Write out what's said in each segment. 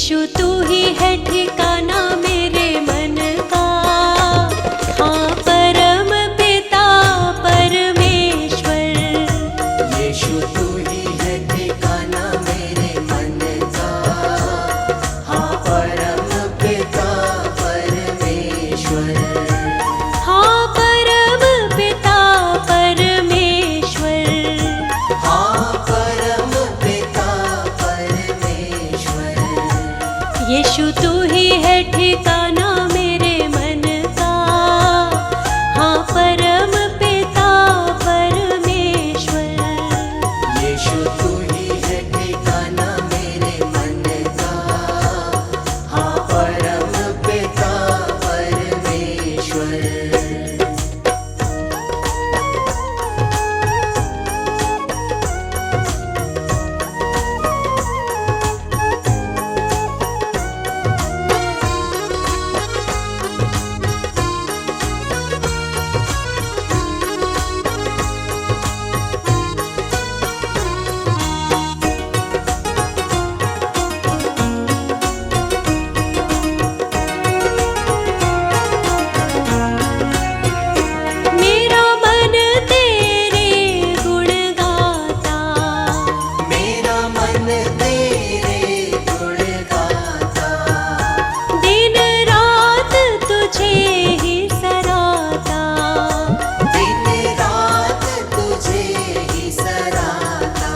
यीशु तू ही है ठिकाना मेरे मन का। हाँ परम पिता परमेश्वर, यीशु तू ही है ठिकाना मेरे मन का। हाँ परम पिता परमेश्वर। हाँ परम पिता परमेश्वर, हाँ परम पिता परमेश्वर। यीशु तू ही है ठिकाना मेरे मन का। हाँ परम पिता परमेश्वर, यीशु तू ही है ठिकाना मेरे मन का। हाँ परम पिता परमेश्वर। मेरा मन तेरे गुण गाता। मेरा मन तेरे गुण गाता। दिन रात तुझे ही सराहता। दिन रात तुझे ही सराहता।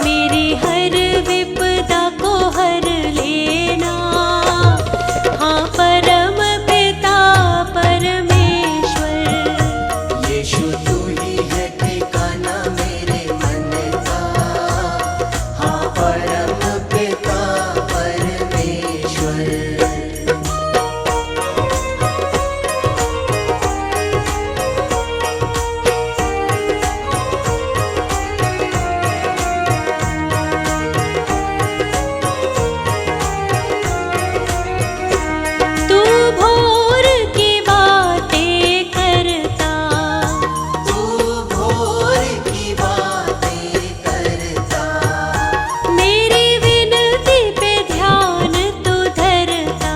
मेरी हर विपदा को हर लेना। हाँ परम पिता परमेश्वर, यीशु तू ही है ठिकाना मेरे मन का। हाँ परम पिता परमेश्वर। तू भोर की बातें करता। तू भोर की बातें करता। मेरी विनती पे ध्यान तू धरता।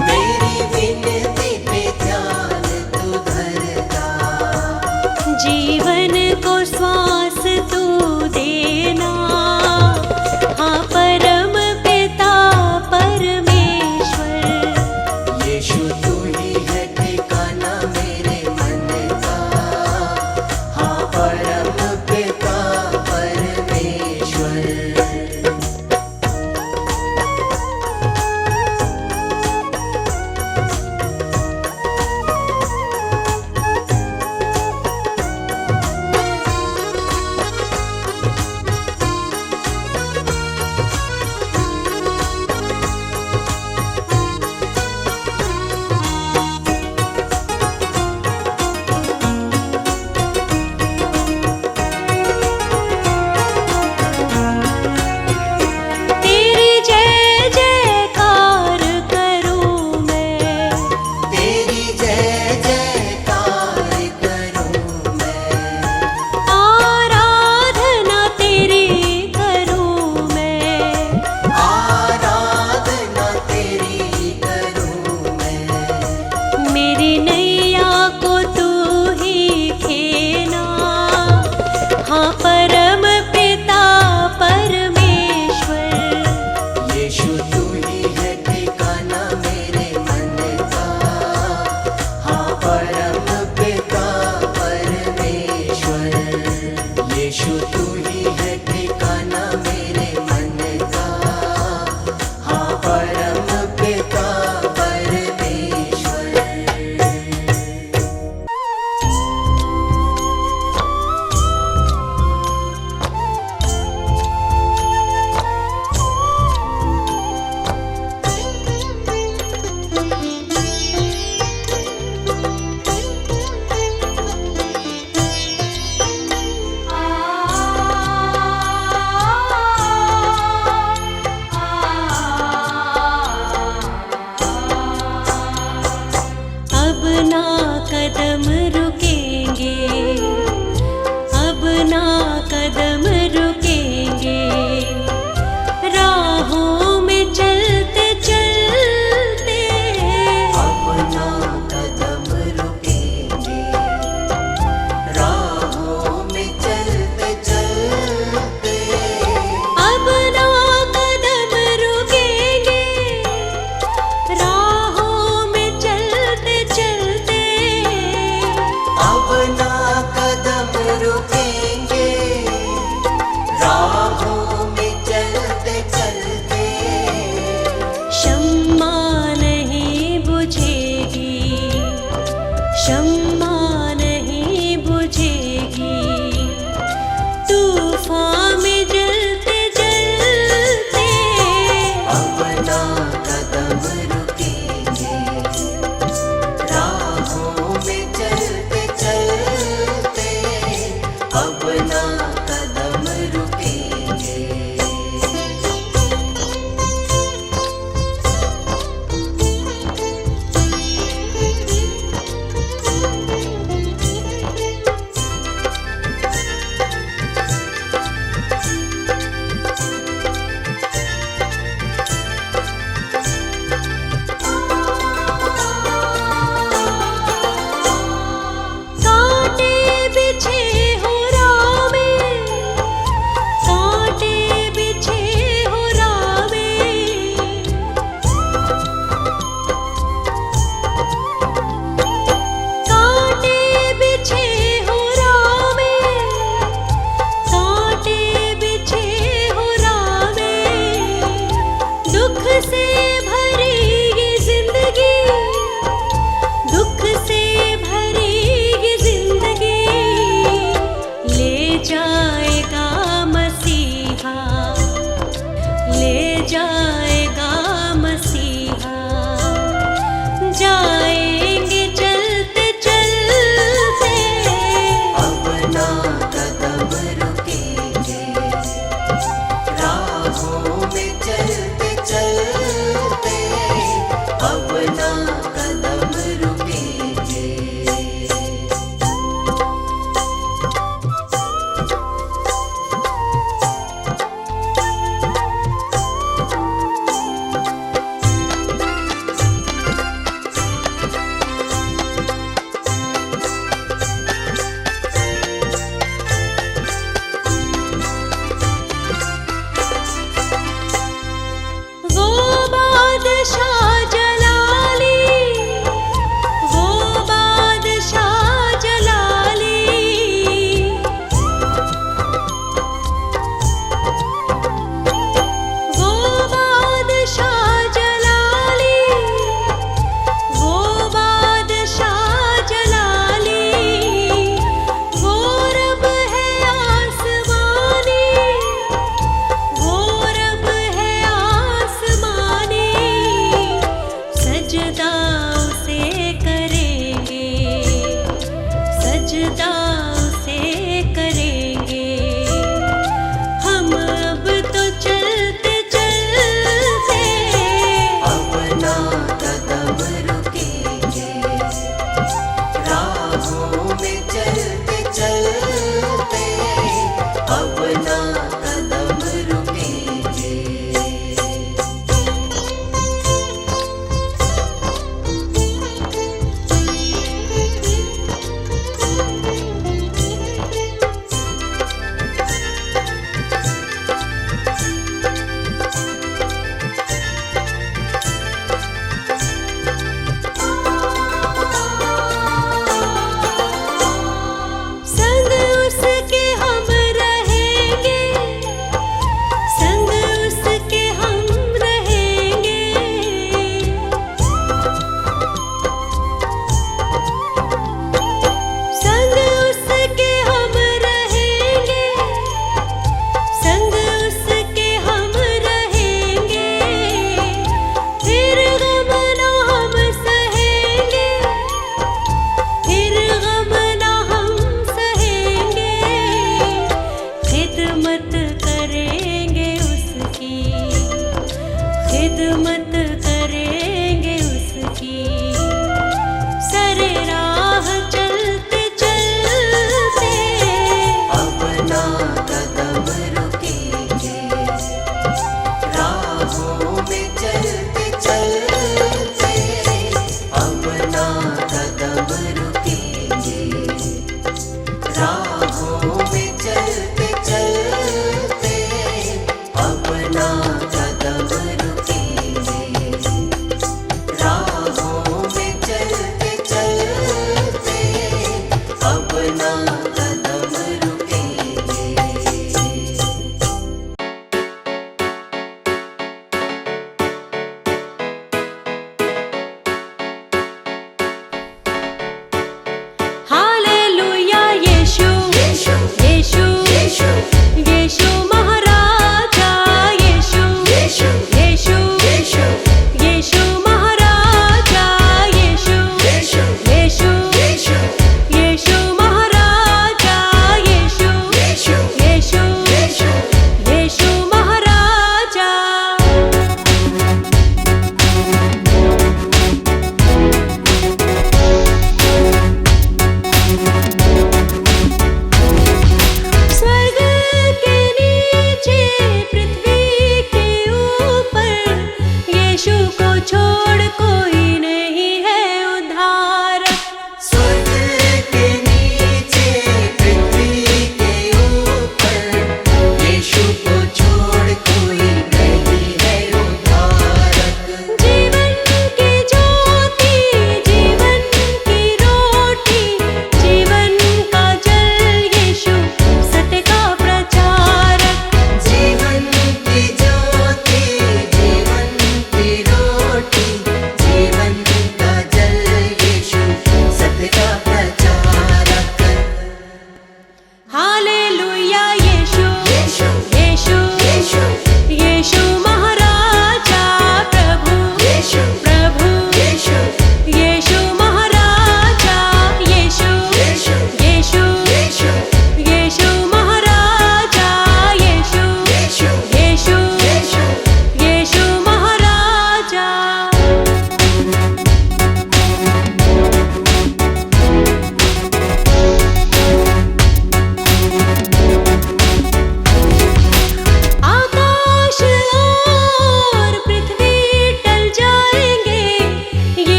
मेरी विनती पे ध्यान तू धरता। जीवन को श्वास तू देना। हाँ परम पिता परमेश्वर, यीशु तू ही है ठिकाना मेरे मन का। हाँ परम पिता परमेश्वर।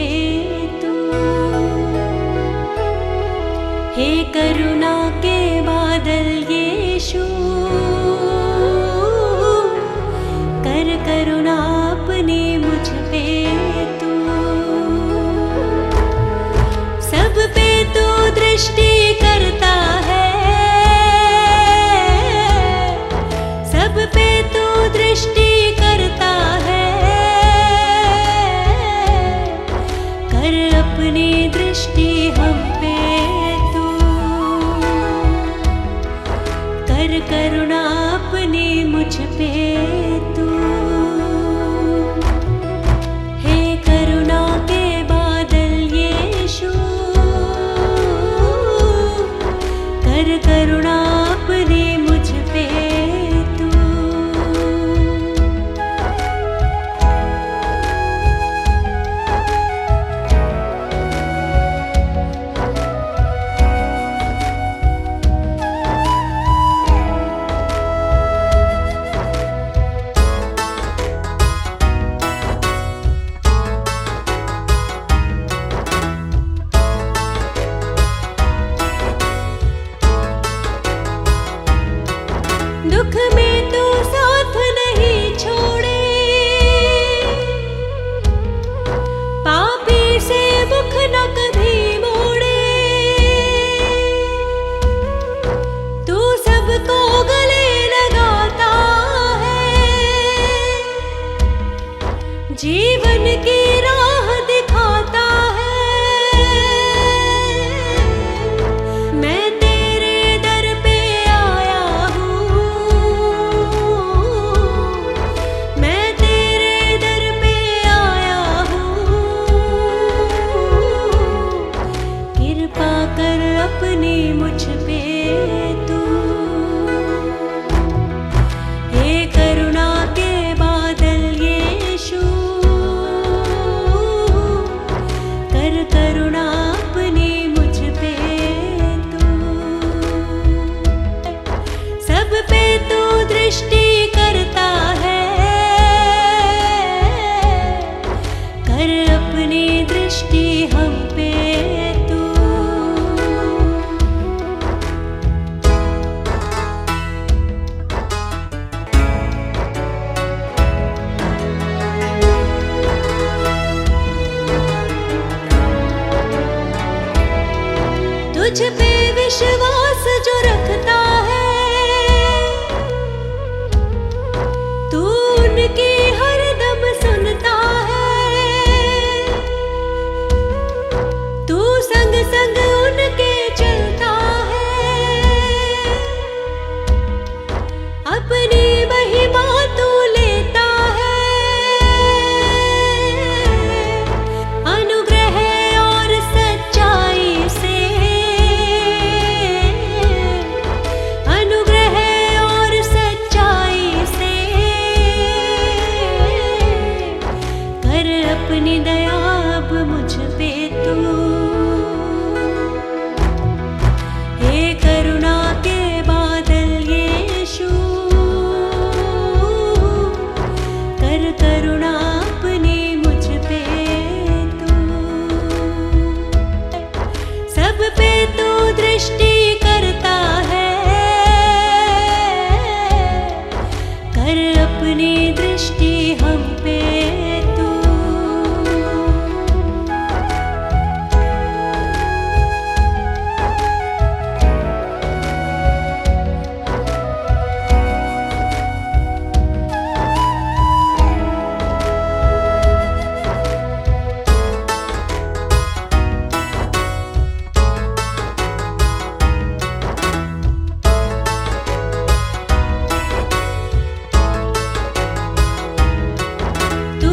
पे तू। हे करुणा के बादल यीशु, कर करुणा अपनी मुझ पे तू। सब पे तू दृष्टि करता है, सब पे तू दृष्टि करता है। कर अपनी दृष्टि हम पे तू, कर करुणा अपनी मुझ पे तू। हे करुणा के बादल यीशु, कर करुणा अपनी मुझ पे तू। दुख में तू साथ नहीं छोड़े, पापी से मुख न कभी मोड़े। तू सबको गले लगाता है, जीवन की राह दिखाता है। मैं तेरे दर पे आया हूँ, मैं तेरे दर पे आया हूँ। कृपा कर अपनी मुझ पे तू। हे करुणा के बादल यीशु, कर करुणा अपनी मुझ पे तू। सब पे तू दृष्टि करता है, कर अपनी दृष्टि हम पे तू। तुझ पे विश्वास जो रखता है, तू उनकी हरदम सुनता है। तू संग संग उनके चलता है, अपनी महिमा तू लेता है। अनुग्रह और सच्चाई से, अनुग्रह और सच्चाई से, कर अपनी दया अब मुझ पे तू। हे करुणा के बादल यीशु, कर करुणा अपनी मुझ पे तू। सब पे तू दृष्टि करता है, कर अपनी दृष्टि हम पे तू। तू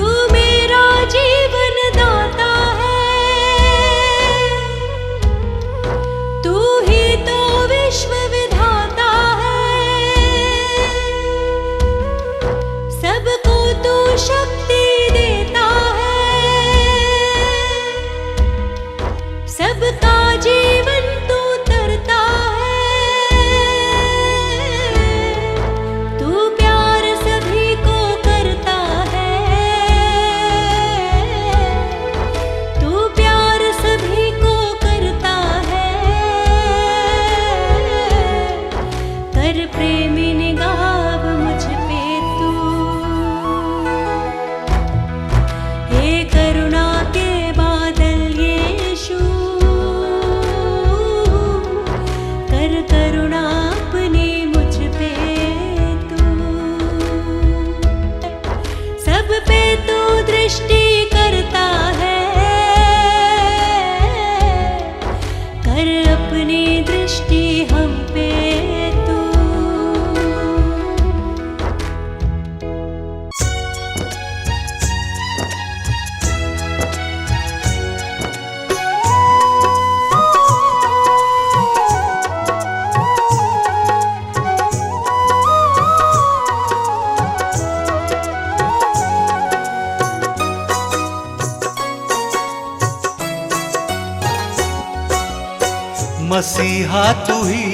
मसीहा तू ही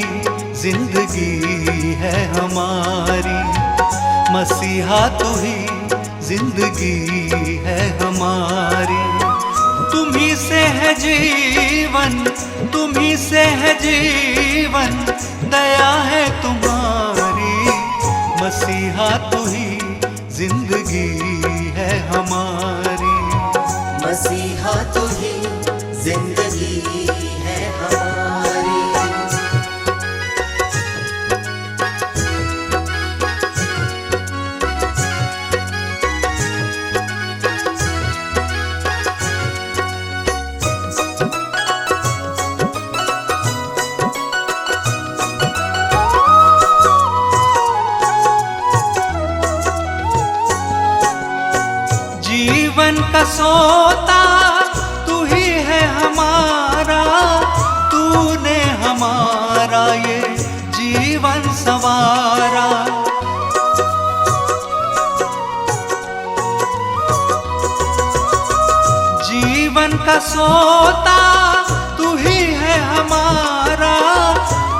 जिंदगी है हमारी, मसीहा तू ही जिंदगी है हमारी। तुम्ही से है जीवन, तुम्ही से है जीवन, दया है तुम्हारी। मसीहा तू ही जिंदगी है हमारी, मसीहा तू ही जिंदगी है हमारी। जीवन का सोता तू ही है हमारा, तूने हमारा ये जीवन संवारा। जीवन का सोता तू ही है हमारा,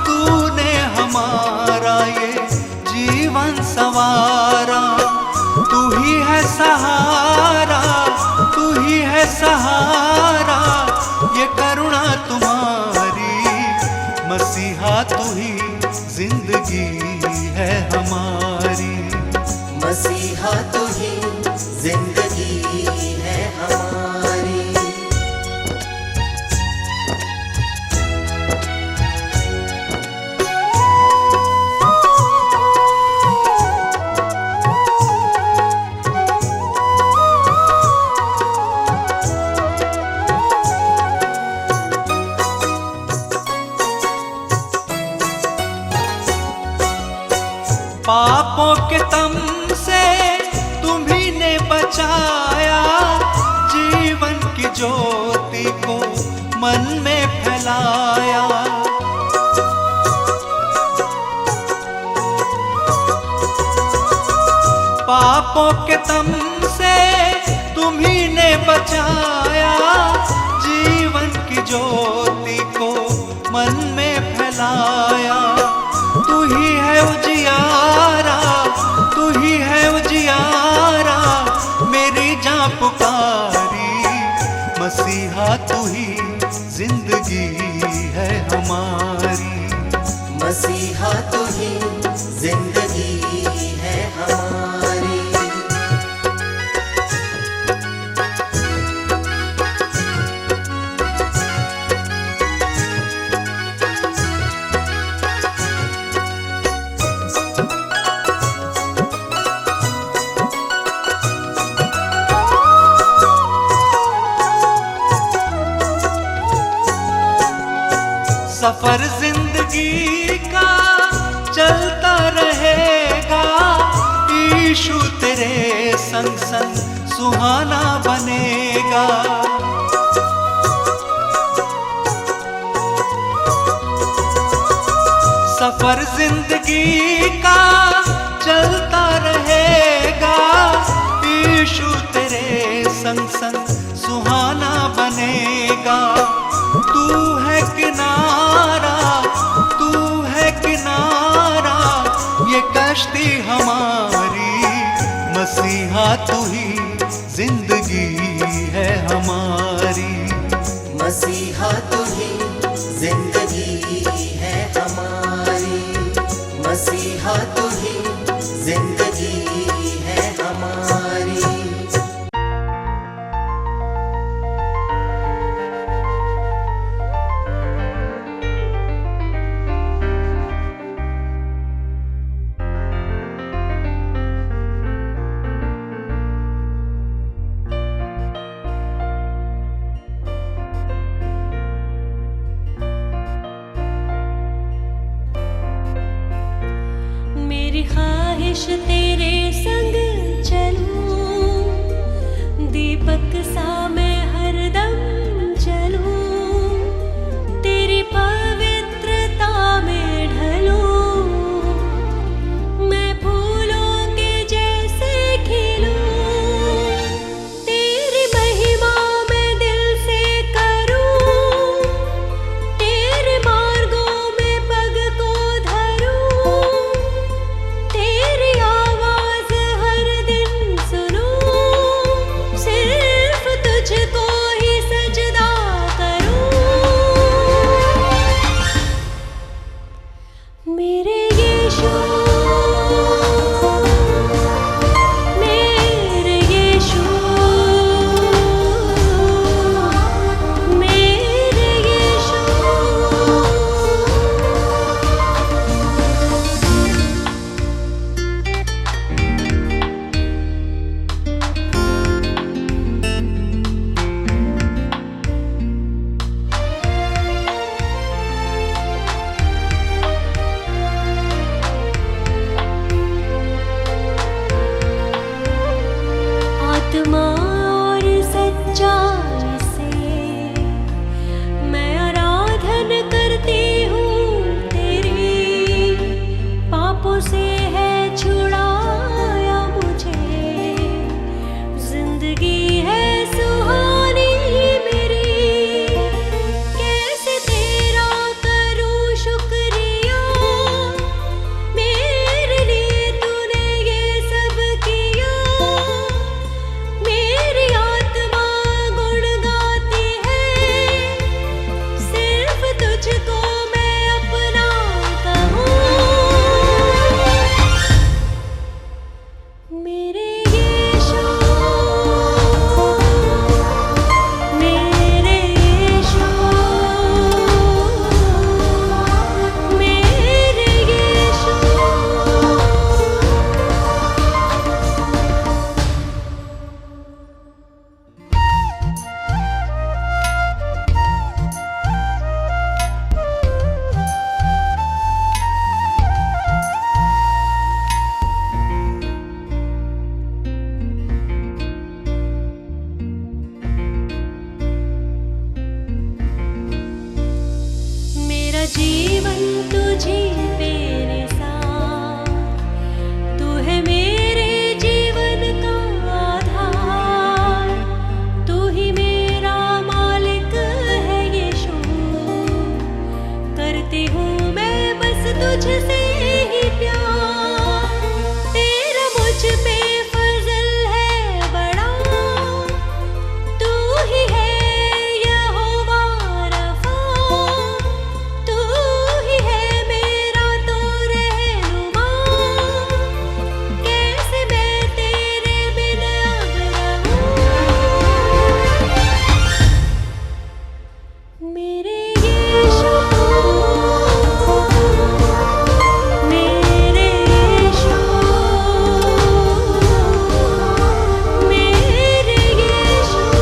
तूने हमारा ये जीवन संवारा। तू ही है सहारा, तू ही है सहारा, ये करुणा तुम्हारी। मसीहा तू ही जिंदगी है हमारी, मसीहा तू ही जिंदगी है हमारी। पापों के तम से तुम्ही ने बचाया, जीवन की ज्योति को मन में फैलाया। पापों के तम से तुम्ही ने बचाया, जीवन की ज्योति को मन में फैलाया। तू ही है उजियारा, तू ही है उजियारा, मेरी जान पुकारी। मसीहा तू ही जिंदगी है हमारी, मसीहा तू ही जिंदगी है हमारी। सफर जिंदगी का चलता रहेगा, यीशु तेरे संग संग सुहाना बनेगा। सफर जिंदगी का चलता रहेगा, यीशु तेरे संग संग सुहाना बनेगा। तू है किनारा, तू है किनारा, ये कश्ती हमारी। मसीहा तू ही जिंदगी है हमारी, मसीहा तू ही जिंदगी है हमारी। मसीहा तू ही जिंदगी है हमारी। आत्मा और सच्चाई से मैं आराधन करती हूँ तेरी। पापों से है छुड़ाया मुझे, जिंदगी है सुहानी मेरी। कैसे तेरा करूँ शुक्रिया, मेरे लिए तूने ये सब किया। मेरी आत्मा गुण गाती है, सिर्फ तुझको मैं अपना कहूँ। मेरे यीशु, मेरे यीशु, मेरे यीशु। मेरा जीवन तुझी तेरे साथ, तू है मेरे जीवन का आधार। तू ही मेरा मालिक है यीशु, करती हूँ मैं बस तुझसे ही प्यार। तेरा मुझ पे फजल है बड़ा, तू ही है यहोवा रफ़ा। तू ही है मेरा तो रहनुमा, कैसे मैं तेरे बिन अब रहूं। मेरे यीशु, मेरे यीशु, मेरे यीशु।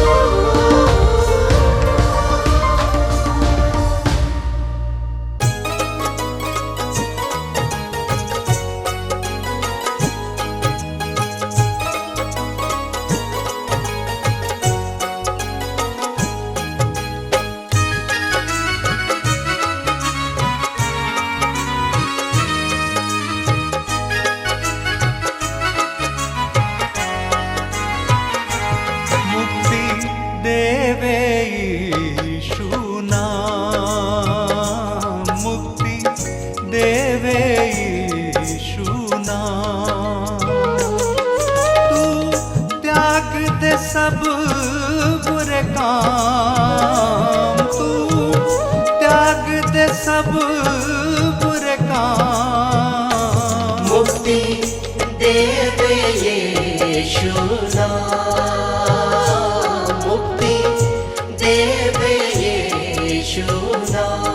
मुक्ति देवे यीशु नाम, मुक्ति देवे यीशु नाम। तू त्याग दे सब बुरे काम, तू त्याग दे सब बुरे काम। मुक्ति देवे यीशु नाम, मुक्ति देवे यीशु नाम।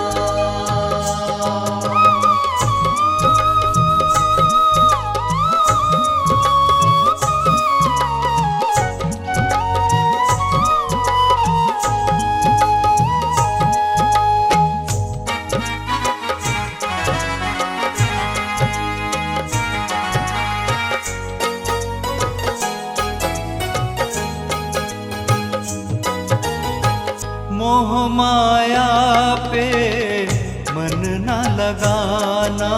मोह माया पे मन न लगाना,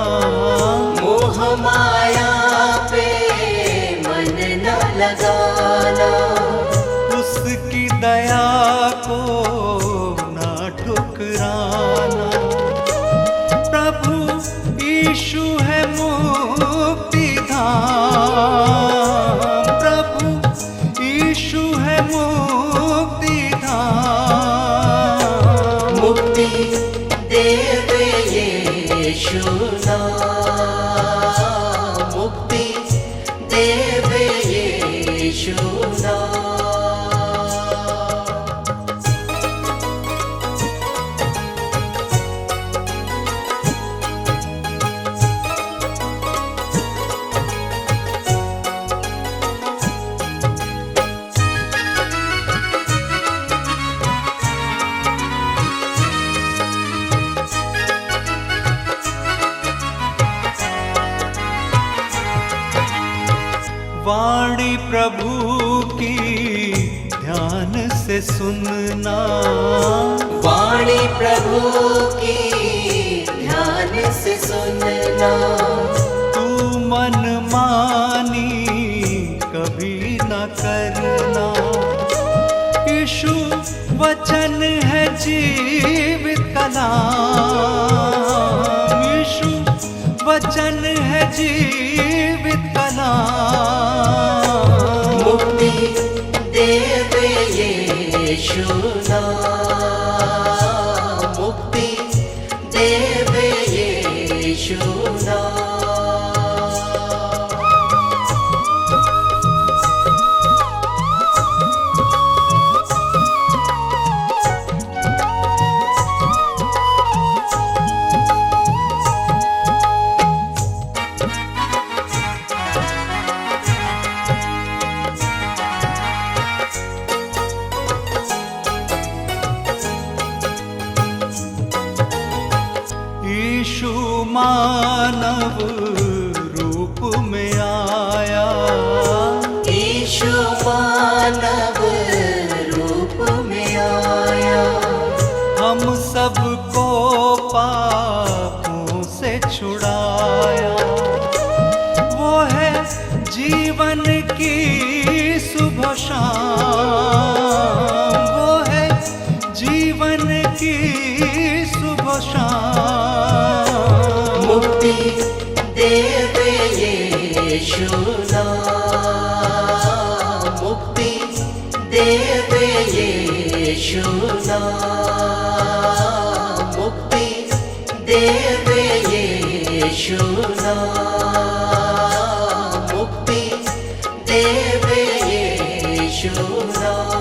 मोह माया पे मन न लगाना। उसकी दया को न ठुकराना। प्रभु यीशु है मुक्ति धाम, प्रभु यीशु है मुक्ति धाम। मुक्ति देवे यीशु नाम, मुक्ति देवे यीशु नाम। वाणी वाणी प्रभु की ध्यान से सुनना, वाणी प्रभु की ध्यान से सुनना। तू मन मानी कभी न करना। यीशु वचन है जीवित कलाम, यीशु वचन है जीवित कलाम। मुक्ति देवे यीशु नाम, मुक्ति देवे यीशु नाम। यीशु मानव रूप में आया, यीशु मानव रूप में आया। हम सबको पापों से छुड़ाया। वो है जीवन की सुबह शाम, वो है जीवन की सुबह शाम। मुक्ति देवे यीशु नाम, मुक्ति देवे यीशु नाम, मुक्ति देवे यीशु नाम, मुक्ति देवे यीशु नाम।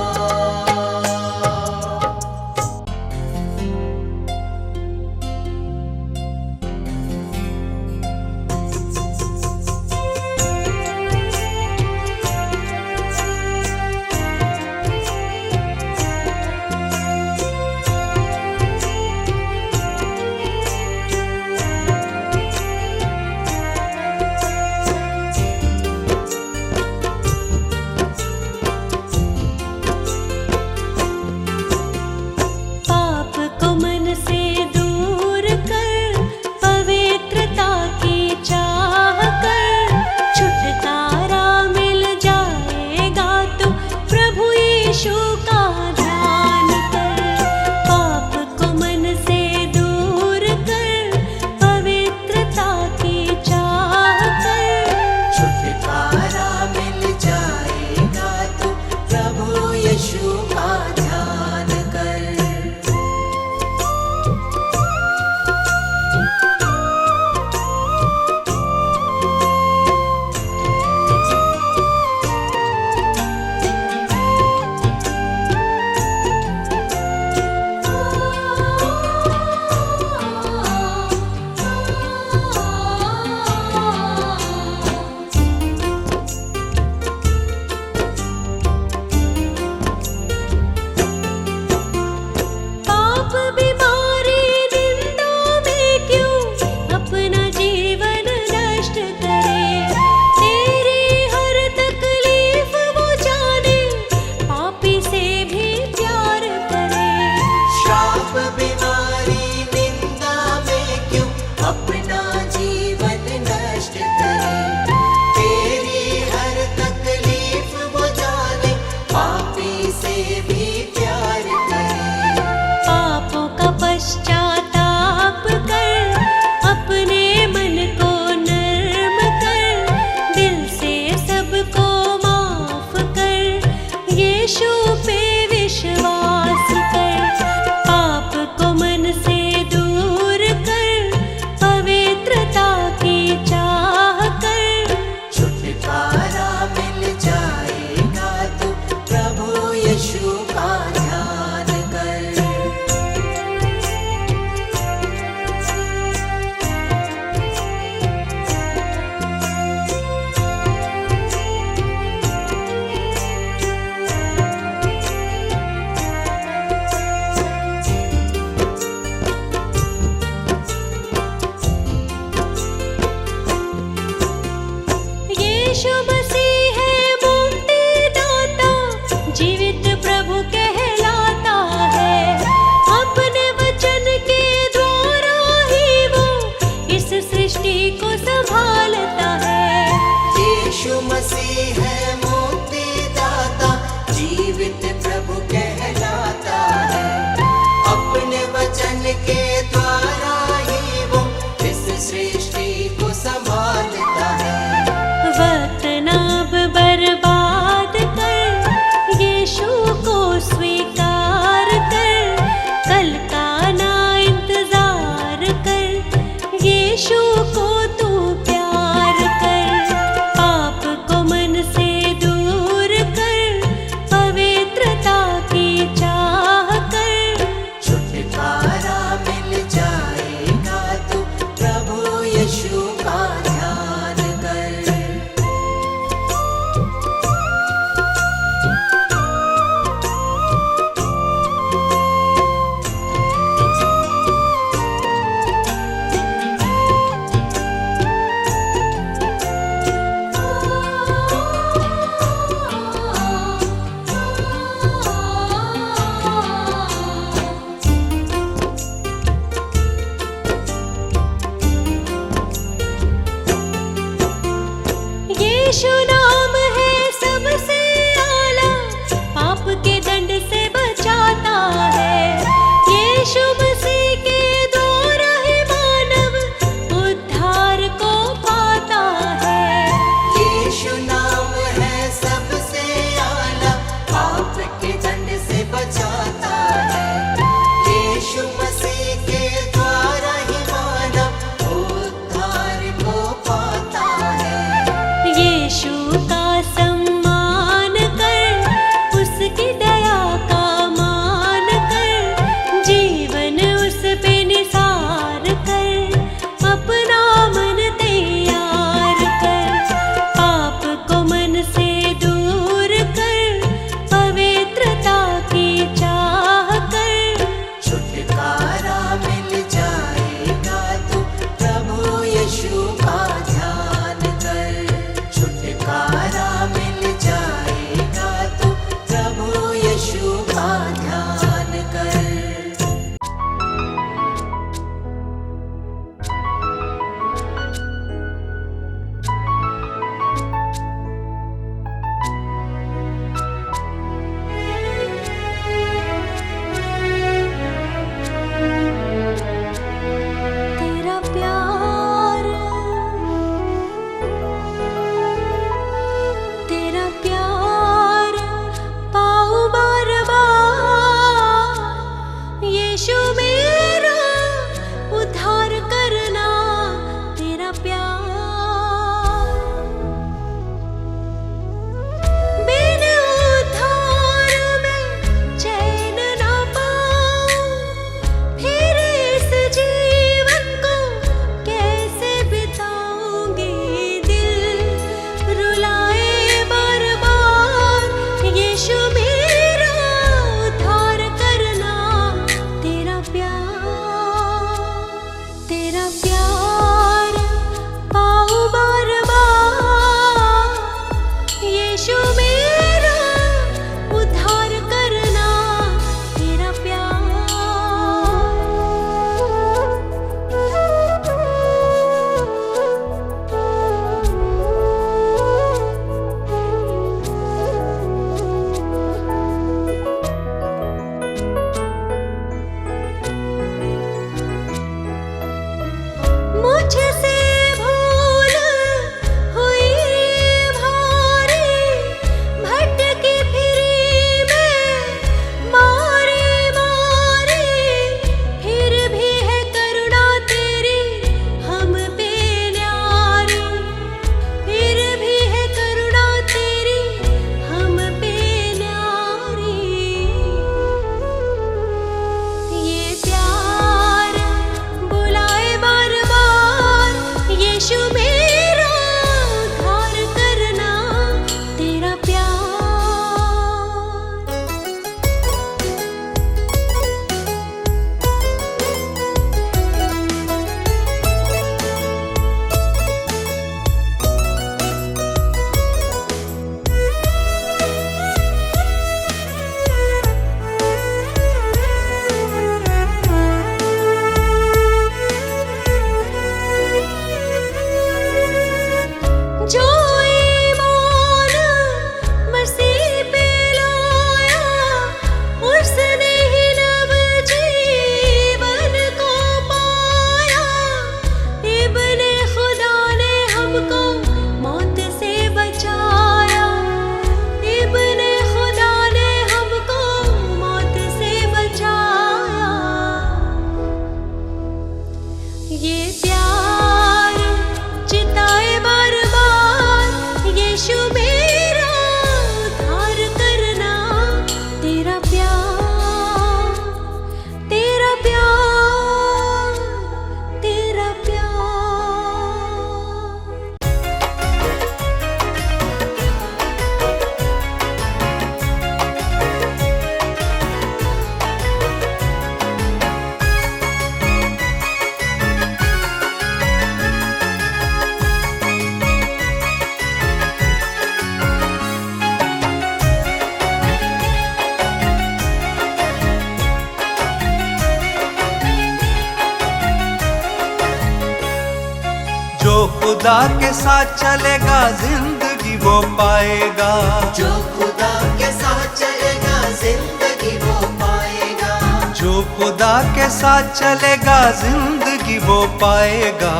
खुदा के साथ चलेगा जिंदगी वो पाएगा। जो खुदा के साथ चलेगा जिंदगी वो पाएगा। जो खुदा के साथ चलेगा जिंदगी वो पाएगा।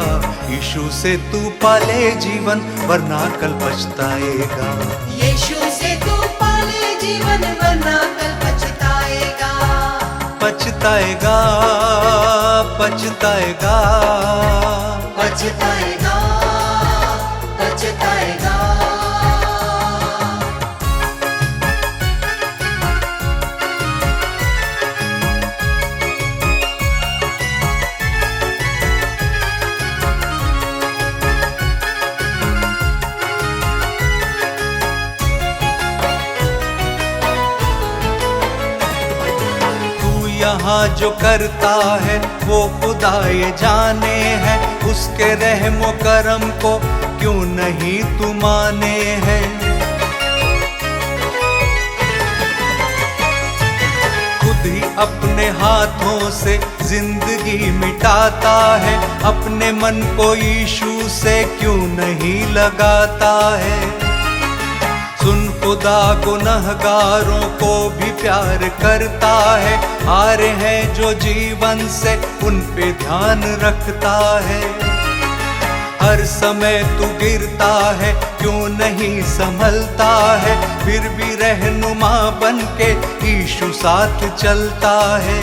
यीशु से तू पाले जीवन वरना कल पछताएगा। यीशु से तू पाले जीवन वरना कल पछताएगा। पछताएगा पछताएगा पछताएगा पछताएगा। यहाँ जो करता है वो खुदा ये जाने है। उसके रहमो करम को क्यों नहीं तू माने है। खुद ही अपने हाथों से जिंदगी मिटाता है। अपने मन को यीशु से क्यों नहीं लगाता है। सुन खुदा गुनहगारों को भी प्यार करता है। हारे हैं जो जीवन से उन पे ध्यान रखता है। हर समय तू गिरता है क्यों नहीं संभलता है। फिर भी रहनुमा बन के यीशु साथ चलता है।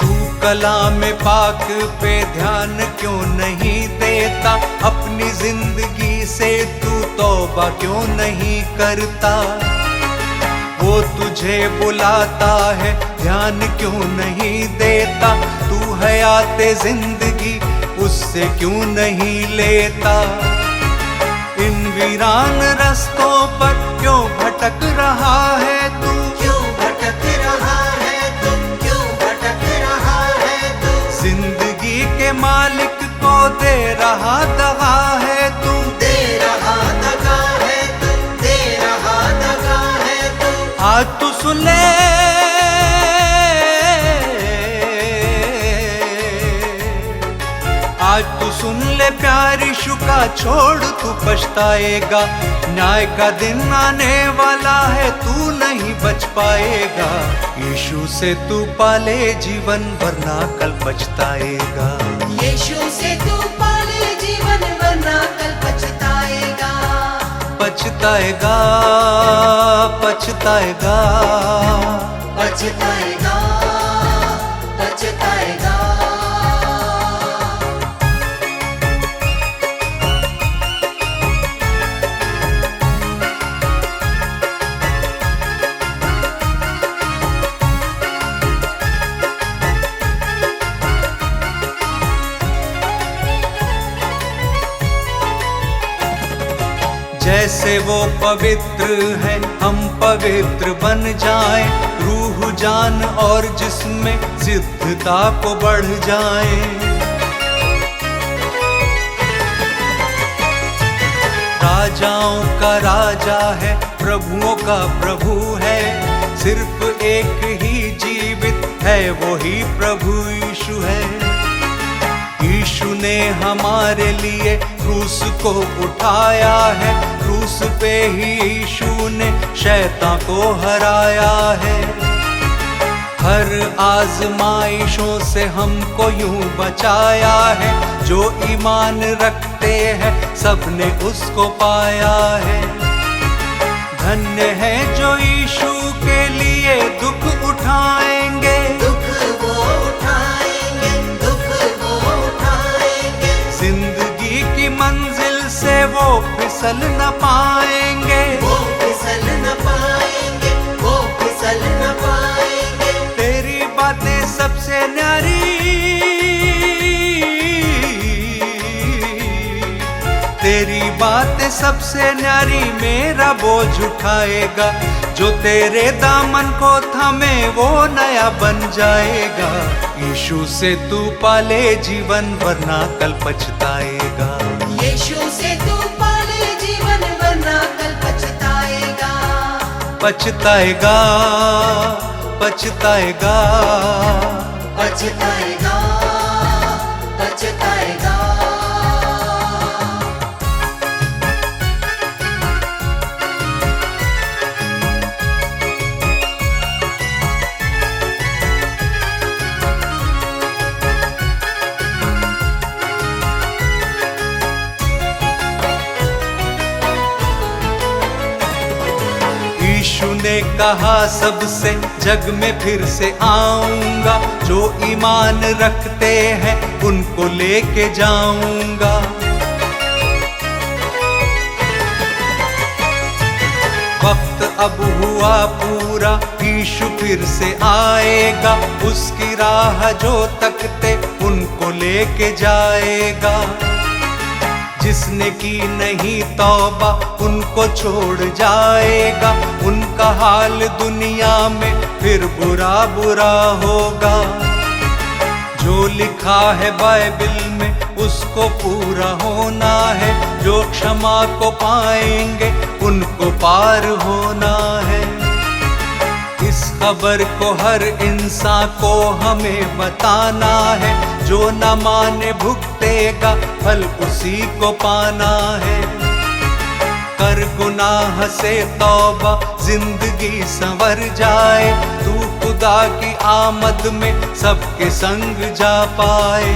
तू कलाम पाक पे ध्यान क्यों नहीं देता। अपनी जिंदगी से तू तौबा क्यों नहीं करता। वो तुझे बुलाता है ध्यान क्यों नहीं देता। तू हयाते जिंदगी उससे क्यों नहीं लेता। इन वीरान रास्तों पर क्यों भटक रहा है तू। क्यों भटक रहा है तू। क्यों भटक रहा है तू। जिंदगी के मालिक को दे रहा दगा है तू। दे रहा दगा है तू। दे रहा दगा है तू। आज तू सुन ले आज तू सुन ले प्यार यीशु का छोड़ तू पछताएगा। न्याय का दिन आने वाला है तू नहीं बच पाएगा। यीशु से तू पाले जीवन वरना कल पछताएगा। यीशु से तू पाले जीवन वरना कल पछताएगा। पछताएगा पछताएगा पछताएगा पछताएगा। जैसे वो पवित्र है हम पवित्र बन जाएं। रूह जान और जिस्म सिद्धता को बढ़ जाएं। राजाओं का राजा है प्रभुओं का प्रभु है। सिर्फ एक ही जीवित है वही प्रभु यीशु है। यीशु ने हमारे लिए क्रूस को उठाया है। क्रूस पे ही यीशु ने शैतान को हराया है। हर आजमाइशों से हमको यूं बचाया है। जो ईमान रखते हैं सबने उसको पाया है। धन्य है जो यीशु के लिए दुख उठाएंगे। दुख वो उठाएंगे। दुख वो उठाएंगे। जिंदगी की मंजिल से वो फिसल न पाएंगे। वो फिसल न पाएंगे। वो फिसल न पाएंगे। तेरी बातें सबसे न्यारी। तेरी बातें सबसे न्यारी मेरा बोझ उठाएगा। जो तेरे दामन को थामे वो नया बन जाएगा। यीशु से तू पाले जीवन वरना कल पछताएगा। यीशु से तू पाले जीवन वरना कल पछताएगा। पछताएगा पछताएगा पछताएगा पछताएगा। यीशु ने कहा सबसे, जग में फिर से आऊंगा, जो ईमान रखते हैं उनको लेके जाऊंगा। वक्त अब हुआ पूरा, यीशु फिर से आएगा, उसकी राह जो तकते उनको लेके जाएगा। जिसने की नहीं तौबा उनको छोड़ जाएगा, उनका हाल दुनिया में फिर बुरा बुरा होगा। जो लिखा है बाइबल में उसको पूरा होना है, जो क्षमा को पाएंगे उनको पार होना है। इस खबर को हर इंसान को हमें बताना है, जो न माने भुगतेगा फल उसी को पाना है। कर गुनाह से तौबा जिंदगी संवर जाए, तू खुदा की आमद में सबके संग जा पाए।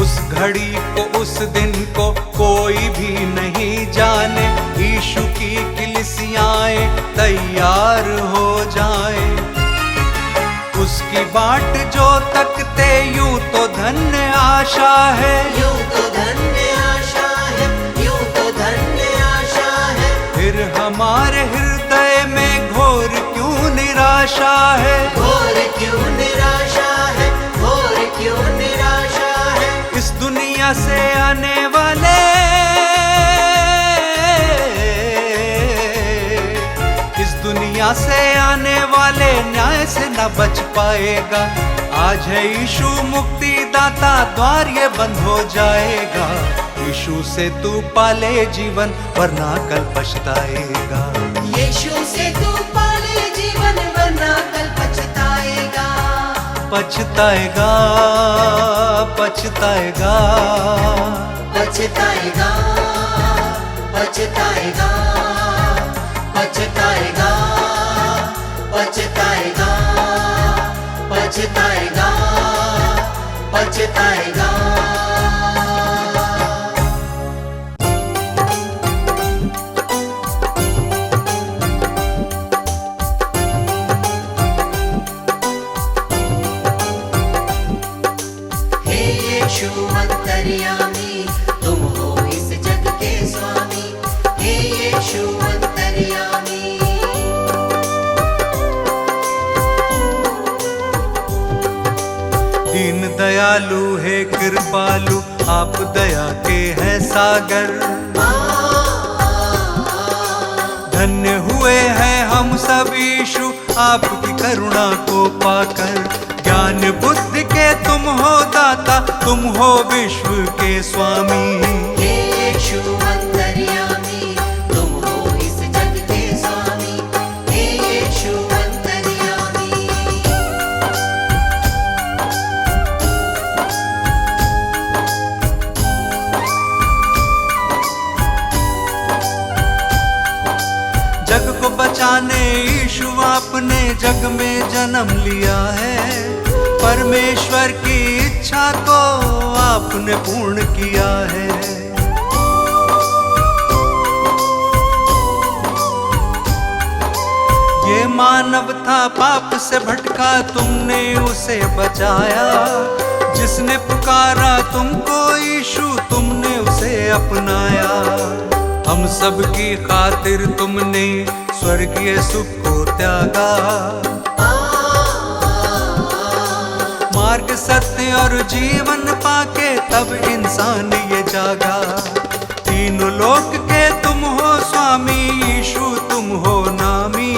उस घड़ी को उस दिन को कोई भी नहीं जाने, यीशु की कलीसियाएं तैयार हो जाए। उसकी बाट जो तकते यूं तो धन्य आशा है, यूं तो धन्य आशा है, यूं तो धन्य आशा है। फिर हमारे हृदय में घोर क्यों निराशा है, घोर क्यों निराशा है, घोर क्यों निराशा है। इस दुनिया से आने वाले, इस दुनिया से आने वाले न्याय से न बच पाएगा। आज है यीशु मुक्ति दाता, द्वार ये बंद हो जाएगा। यीशु से तू पाले जीवन, वरना कल पछताएगा। यीशु से तू पाले जीवन, वरना कल पछताएगा। पछताएगा, पछताएगा, पछताएगा, पछताएगा, पछताएगा, पछताएगा, पछताएगा, पछताएगा। हे यीशु अंतर्यामी, तुम हो इस जग के स्वामी। हे यीशु अंतर्यामी, दीन दयालु है कृपालु, आप दया के हैं सागर। धन्य हुए हैं हम सब यीशु, आपकी करुणा को पाकर। ज्ञान बुद्धि के तुम हो दाता, तुम हो विश्व के स्वामी। हे यीशु अंतर्यामी, तुम हो इस जग के स्वामी। हे यीशु अंतर्यामी, जग को बचाने यीशु आपने जग में जन्म लिया है। परमेश्वर की इच्छा को आपने पूर्ण किया है। ये मानव था पाप से भटका, तुमने उसे बचाया। जिसने पुकारा तुमको यीशु, तुमने उसे अपनाया। हम सब की खातिर तुमने स्वर्गीय सुख को त्यागा। मार्ग सत्य और जीवन पाके तब इंसान ये जागा। तीनों लोक के तुम हो स्वामी, यीशु तुम हो नामी।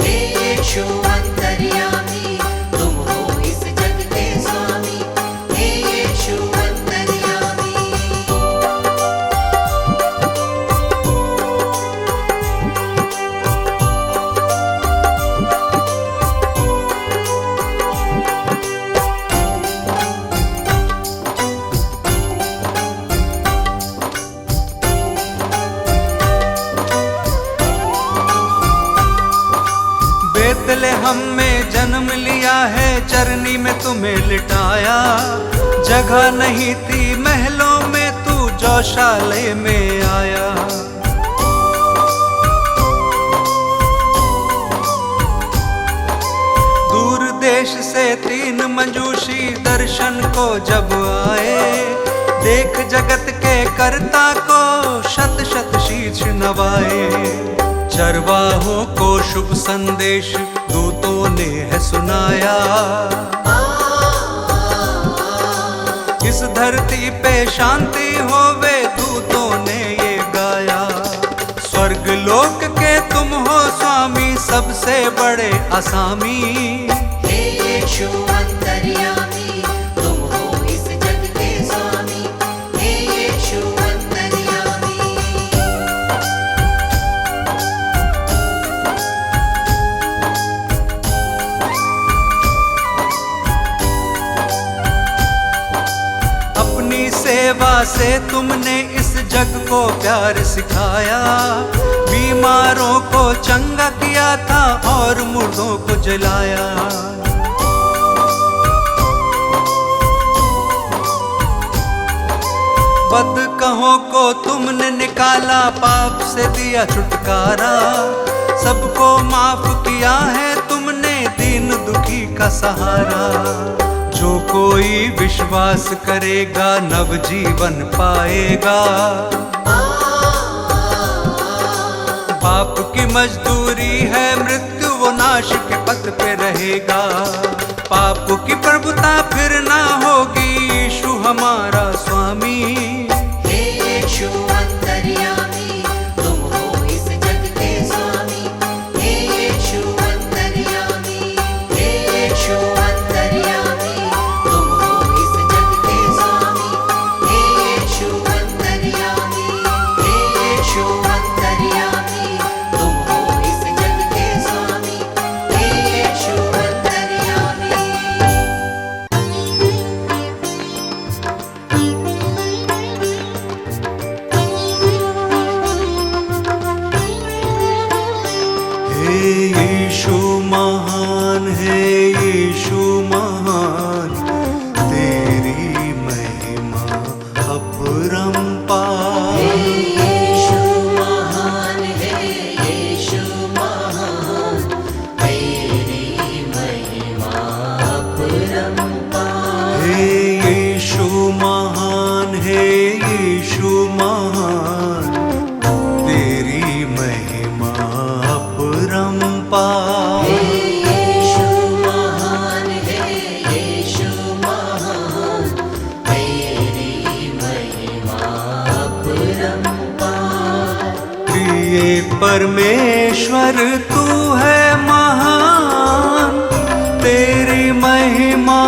हे यीशु अंतर्यामी, तुम हो इस जग के स्वामी। हे यीशु अंतर्यामी, बेतलेहम में जन्म लिया है, चरनी में तुम्हें लिटाया। जगह नहीं थी महलों में, तू गौशाले में आया। दर्शन को जब आए, देख जगत के कर्ता को शत शत शीश नवाए। चरवाहों को शुभ संदेश दूतों ने है सुनाया, इस धरती पे शांति होवे दूतों ने ये गाया। स्वर्ग लोक के तुम हो स्वामी, सबसे बड़े असामी। हे यीशु अंतर्यामी, तुम हो इस जग के स्वामी। हे यीशु अंतर्यामी। अपनी सेवा से तुमने इस जग को प्यार सिखाया, बीमारों को चंगा किया था और मुर्दों को जलाया। बदकहों को तुमने निकाला, पाप से दिया छुटकारा। सबको माफ किया है तुमने, दीन दुखी का सहारा। जो कोई विश्वास करेगा नवजीवन पाएगा, पाप की मजदूरी है मृत्यु, वो नाश के पथ पे रहेगा। पाप की प्रभुता फिर ना होगी, यीशु हमारा स्वामी। हे यीशु अंतर्यामी, तुम हो इस जग के स्वामी। हे यीशु अंतर्यामी, हे यीशु अंतर्यामी, तुम हो इस जग के स्वामी। हे यीशु अंतर्यामी, हे यीशु अंतर्यामी, तुम हो इस जग के स्वामी। हे यीशु अंतर्यामी। हे यीशु महान, हे यीशु महान, तेरी महिमा अपरंपार। यीशु महान है, यीशु महान, तेरी महिमा अपरंपार। हे यीशु महान, हे यीशु महान, तेरी महिमा अपरंपार। यीशु महान है, यीशु महान, तेरी महिमा अपरंपार। प्रिय परमेश्वर तू है महान, तेरी महिमा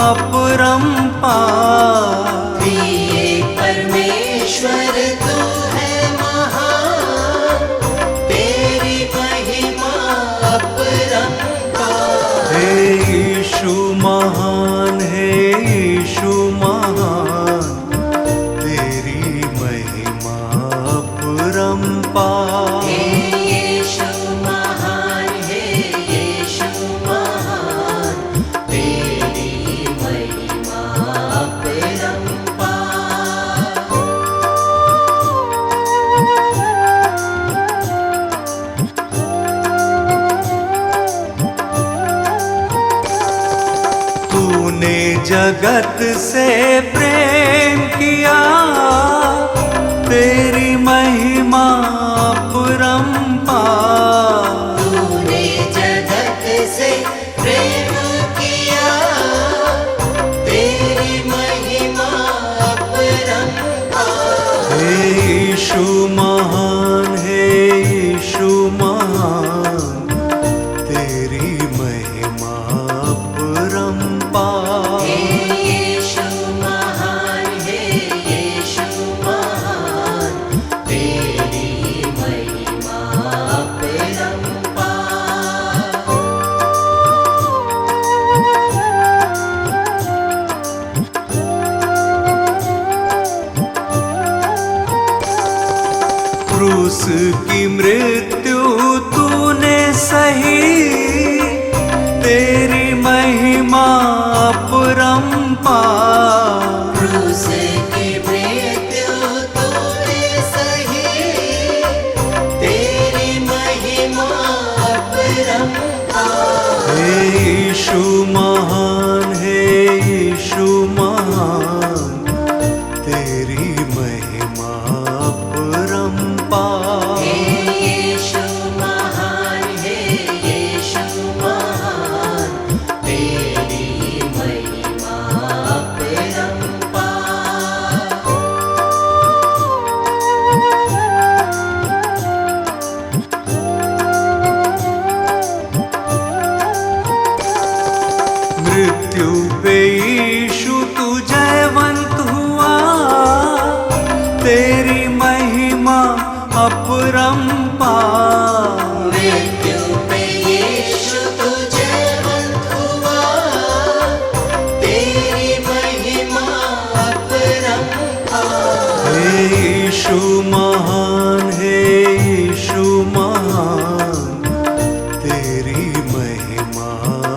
अपरंपार। प्रिय परमेश्वर तू है महान, तेरी महिमा अपरंपार। हे यीशु महान, हे यीशु महान, तेरी महिमा अपरंपार। यीशु महान है, यीशु महान, तेरी महिमा अपरंपार। तूने जगत से प्रेम किया, तेरी महिमा अपरंपार। तूने जगत से प्रेम किया, तेरी महिमा अपरंपार। हे यीशु महान, हे यीशु महान, तेरी महिमा अपरंपार। यीशु महान है, यीशु महान, तेरी महिमा अपरंपार। क्रूस की मृत्यु तूने सही, तेरी महिमा अपरंपार। क्रूस की मृत्यु तूने सही, तेरी महिमा अपरंपार। हे यीशु महान, हे यीशु मृत्यु पे यीशु तू जयवंत हुआ, तेरी महिमा अपरंपार। हे यीशु महान, हे यीशु महान, तेरी महिमा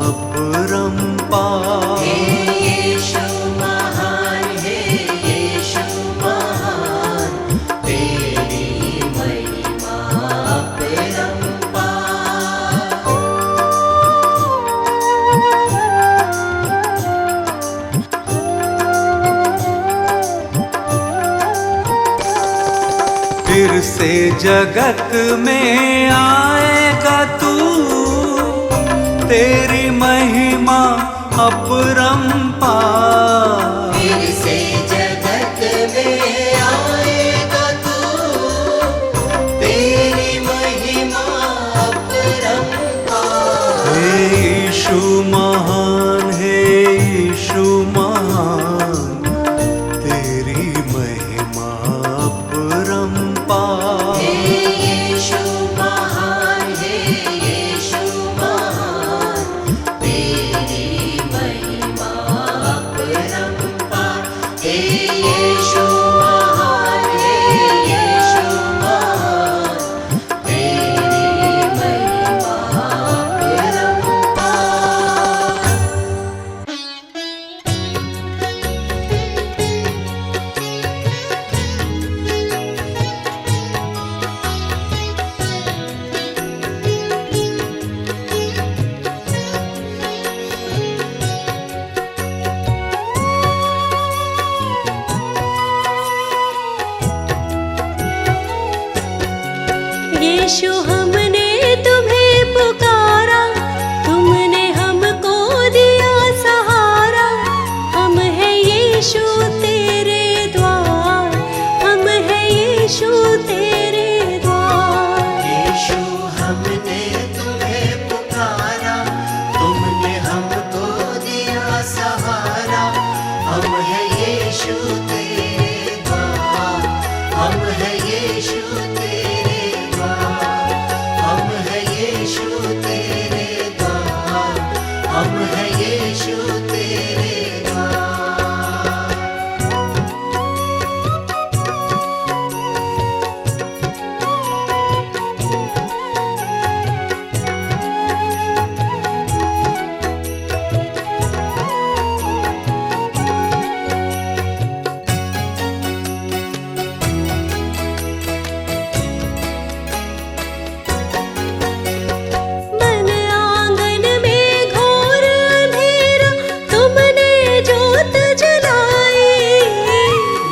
अपरंपार। हे यीशु महान, हे यीशु महान, तेरी महिमा अपरंपार। फिर से जगत में आएगा तू, तेरी महिमा अपरंपार। फिर से जगत में आएगा तू, तेरी महिमा अपरंपार। हे यीशु महान, हे यीशु महान, तेरी महिमा अपरंपार। हे यीशु महान, हे यीशु महान, तेरी महिमा अपरंपार। हे यीशु महान, हे यीशु महान, तेरी महिमा अपरंपार। यीशु हमने तुम्हें पुकारा, तुमने हमको दिया सहारा। हम है यीशु तेरे द्वार, हम है यीशु तेरे द्वार। यीशु हमने तुम्हें पुकारा, तुमने हमको दिया सहारा। हम है यीशु तेरे द्वार, हम है यीशु तेरे द्वार, हम है यीशु तेरे द्वार, हम है यीशु तेरे द्वार। मन आंगन में घोर अंधेरा, तुमने जोत जलाई।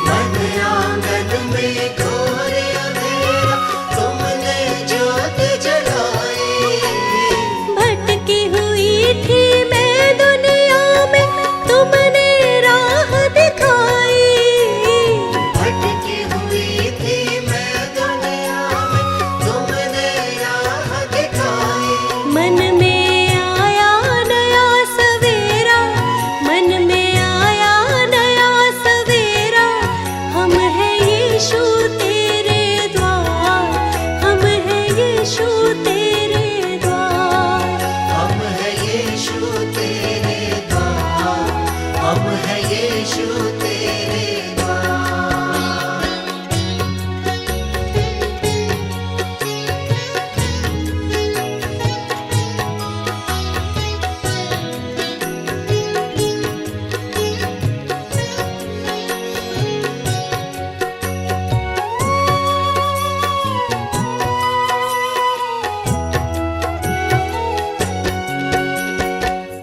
मन आंगन में घोर अंधेरा, तुमने जोत जलाई। भटकी हुई थी मैं दुनिया में, तुमने राह दिखाई। भटकी हुई थी मैं दुनिया में, तुमने राह दिखाई। मन में आया नया सवेरा, मन में आया नया सवेरा। हम है यीशु तेरे द्वार, हम है यीशु तेरे द्वार। हम है यीशु तेरे द्वार, हम है यीशु तेरे द्वार।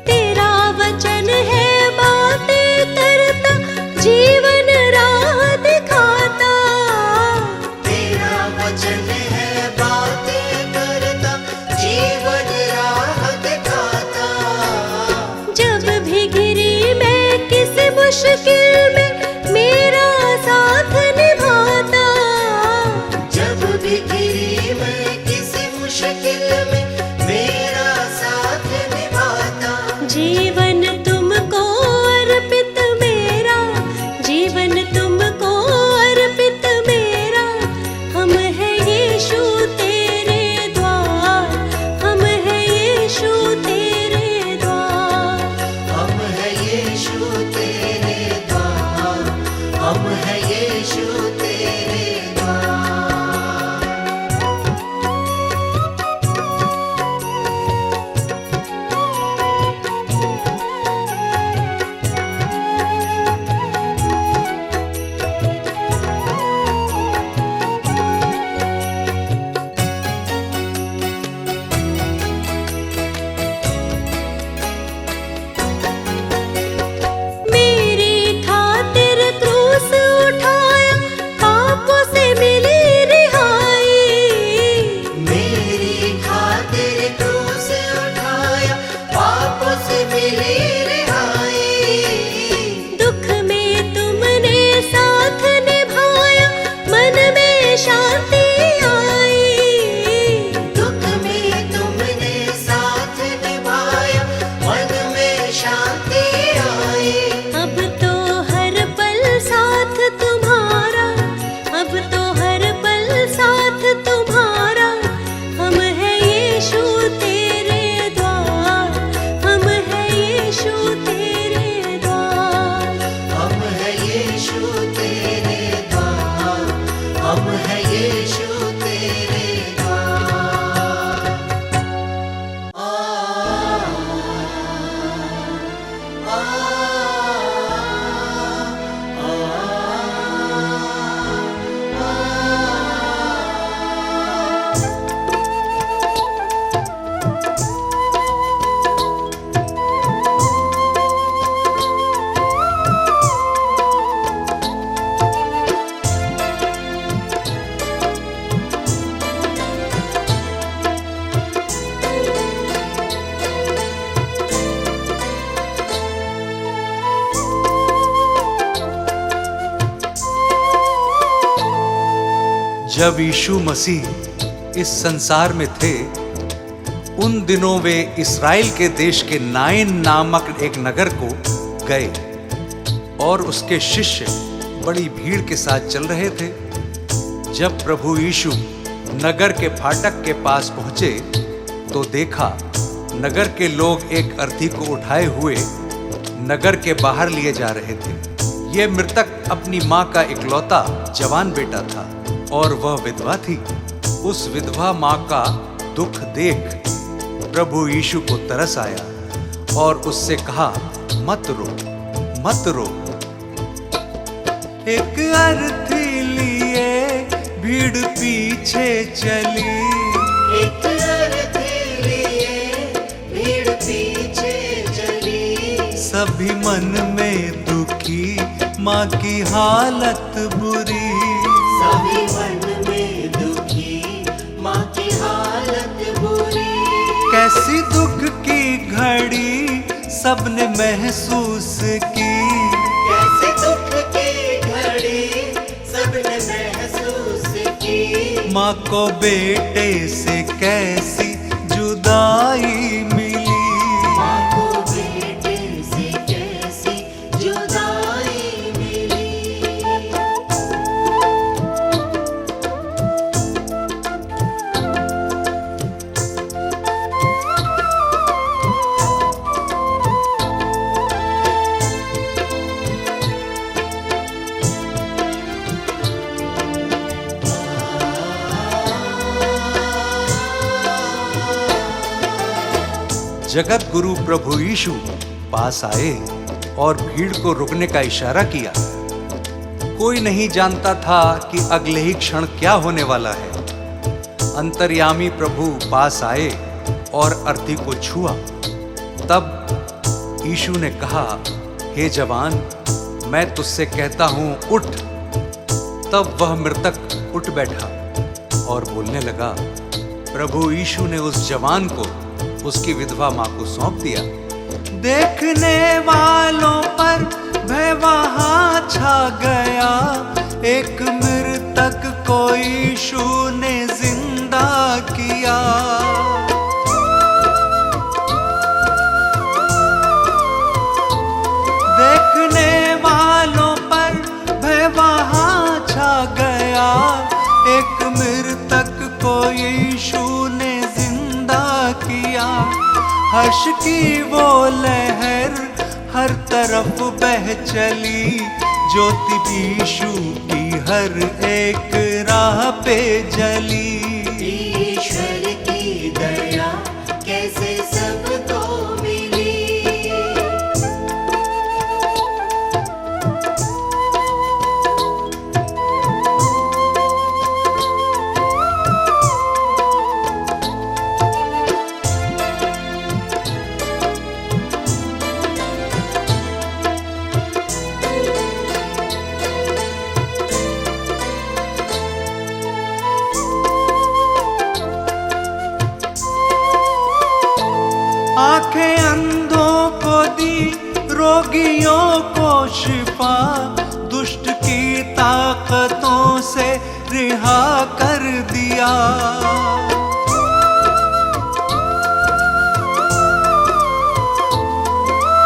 तेरा वचन है बातें करता, जीवन राह दिखाता। तेरा वचन है बातें करता, जीवन राह दिखाता। जब भी घिरी मैं किसी मुश्किल में, मेरा साथ निभाता। जब भी घिरी मैं किसी मुश्किल में, मेरा साथ निभाता। जीवन तुमको अर्पित मेरा, जीवन तुमको अर्पित मेरा। हम है यीशु तेरे जब यीशु मसीह इस संसार में थे, उन दिनों वे इस्राएल के देश के नाइन नामक एक नगर को गए और उसके शिष्य बड़ी भीड़ के साथ चल रहे थे। जब प्रभु यीशु नगर के फाटक के पास पहुंचे तो देखा नगर के लोग एक अर्थी को उठाए हुए नगर के बाहर लिए जा रहे थे। ये मृतक अपनी माँ का इकलौता जवान बेटा था और वह विधवा थी। उस विधवा माँ का दुख देख प्रभु यीशु को तरस आया और उससे कहा, मत रो, मत रो। एक अर्थी लिए भीड़ पीछे चली, एक अर्थी लिए भीड़ पीछे चली। सभी मन में दुखी माँ की हालत बुरी, सभी मन में दुखी माँ की हालत बुरी। कैसी दुख की घड़ी सबने महसूस की, कैसे दुख की घड़ी सबने महसूस की। माँ को बेटे से कैसी जुदाई मिली, माँ को बेटे से कैसी जुदाई मिली। जगत गुरु प्रभु यीशु पास आए और भीड़ को रुकने का इशारा किया। कोई नहीं जानता था कि अगले ही क्षण क्या होने वाला है। अंतर्यामी प्रभु पास आए और अर्थी को छुआ। तब यीशु ने कहा, हे जवान, मैं तुझसे कहता हूं, उठ। तब वह मृतक उठ बैठा और बोलने लगा। प्रभु यीशु ने उस जवान को उसकी विधवा माँ को सौंप दिया। देखने वालों पर भय वहां छा गया। एक मृतक को यीशु ने जिंदा किया। देखने वालों पर भय वहां छा गया। एक मृतक को यीशु ने जिंदा किया। हर्ष की वो लहर हर तरफ बह चली। ज्योति यीशु की हर एक राह पे जली। ईश्वर की दया कैसे सबको मिली। आंखें अंधों को दी, रोगियों को शिफा। दुष्ट की ताकतों से रिहा कर दिया।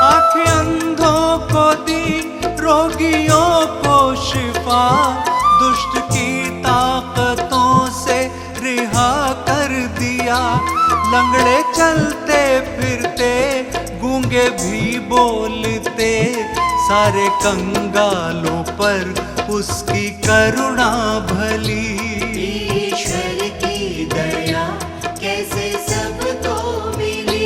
आंखें अंधों को दी, रोगियों को शिफा। दुष्ट की ताकतों से रिहा कर दिया। लंगड़े चलते फिरते, गूंगे भी बोलते। सारे कंगालों पर उसकी करुणा भली। ईश्वर की दया कैसे सबको मिली।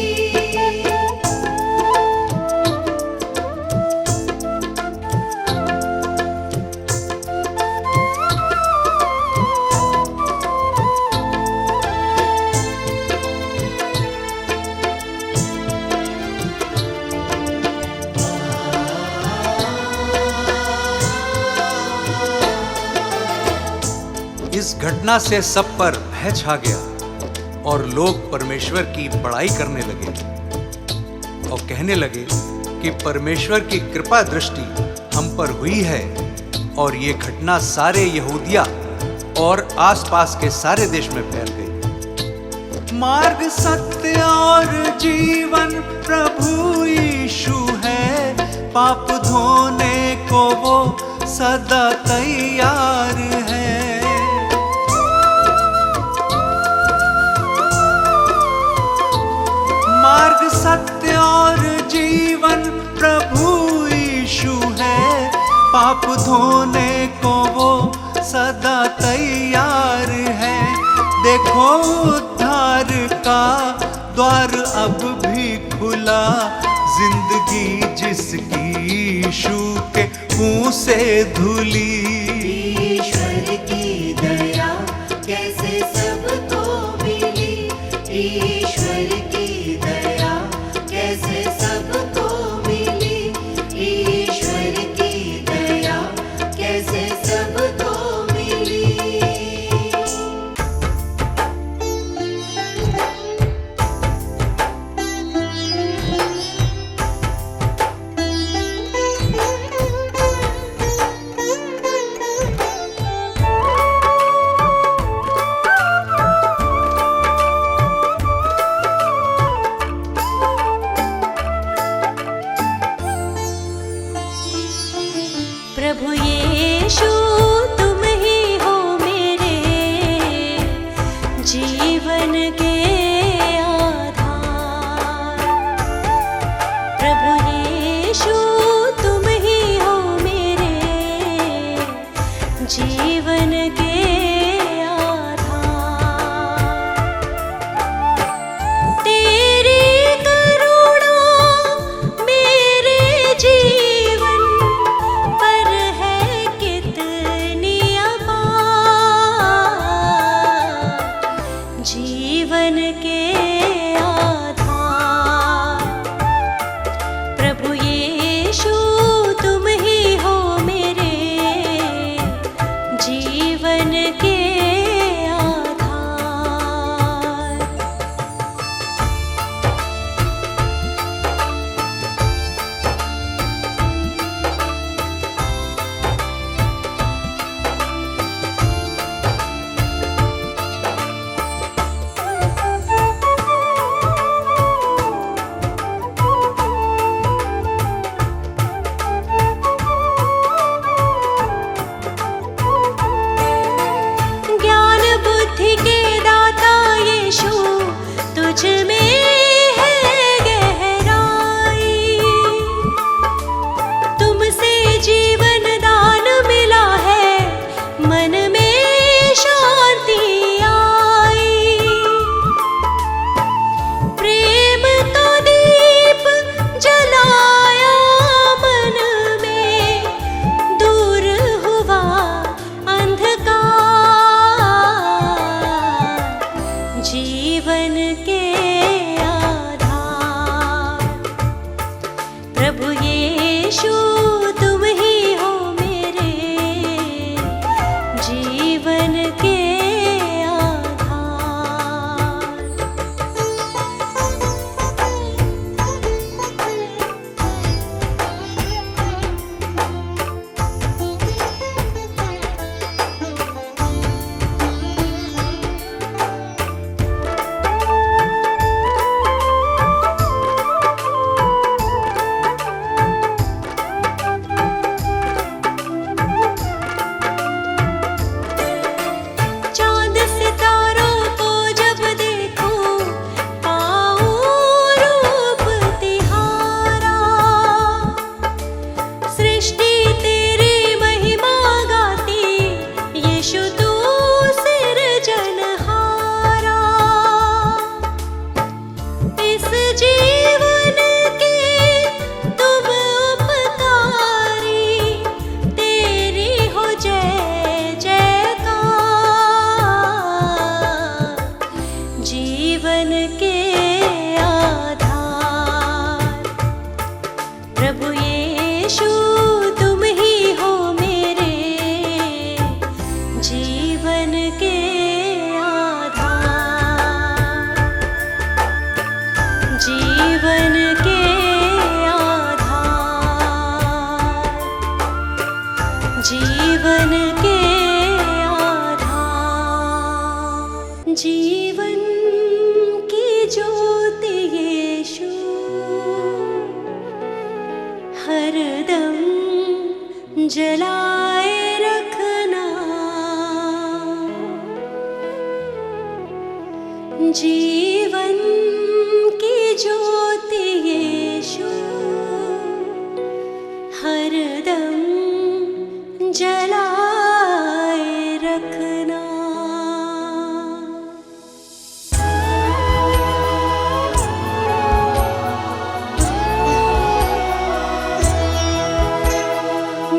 इस घटना से सब पर भय छा गया और लोग परमेश्वर की बड़ाई करने लगे और कहने लगे कि परमेश्वर की कृपा दृष्टि हम पर हुई है और ये घटना सारे यहूदिया और आसपास के सारे देश में फैल गई। मार्ग, सत्य और जीवन प्रभु यीशु है, पाप धोने को वो सदा तैयार है। मार्ग, सत्य और जीवन प्रभु यीशु है, पाप धोने को वो सदा तैयार है। देखो उद्धार का द्वार अब भी खुला, जिंदगी जिसकी यीशु के मुंह से धुली। ईश्वर की दया कैसे सबको मिली, ईश्वर की दया कैसे सबको मिली, ईश्वर की दया कैसे सबको मिली। प्रभु यीशु तुम ही हो मेरे जीवन के आधार। प्रभु यीशु तुम ही हो मेरे जीवन के आधार। तेरी करुणा मेरे जीवन पर है कितनी अपार। जीवन के आधार प्रभु यीशु तुम ही हो मेरे जीवन के आधार। ज्ञान बुद्धि के दाता यीशु तुझ में है गहराई। तुमसे जीवन दान मिला है, मन में शांति आई। प्रेम तो दीप जलाया मन में, दूर हुआ अंधकार। जीवन के आधार प्रभु यीशु तुम ही हो मेरे जीवन के आधार। ज्योति यीशु हरदम जलाए रखना।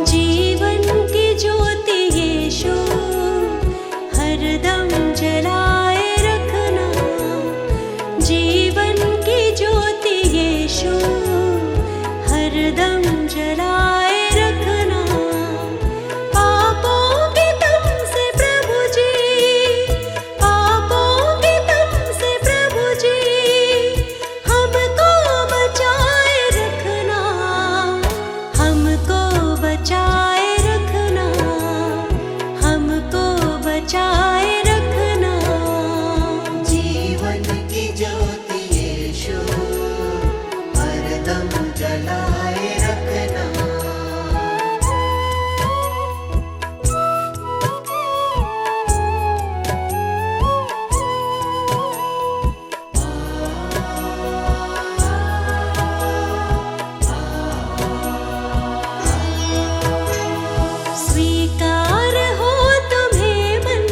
जीवन की ज्योति यीशु हरदम जलाए रखना। जीवन की ज्योति यीशु हरदम जलाए रखना। पापों के तम से प्रभु जी, पापों के तम से प्रभु जी हमको बचाए रखना। हमको बचाए रखना। हमको बचाए रखना। जीवन की ज्योति यीशु हरदम जलाए रखना। स्वीकार हो तुम्हें मन,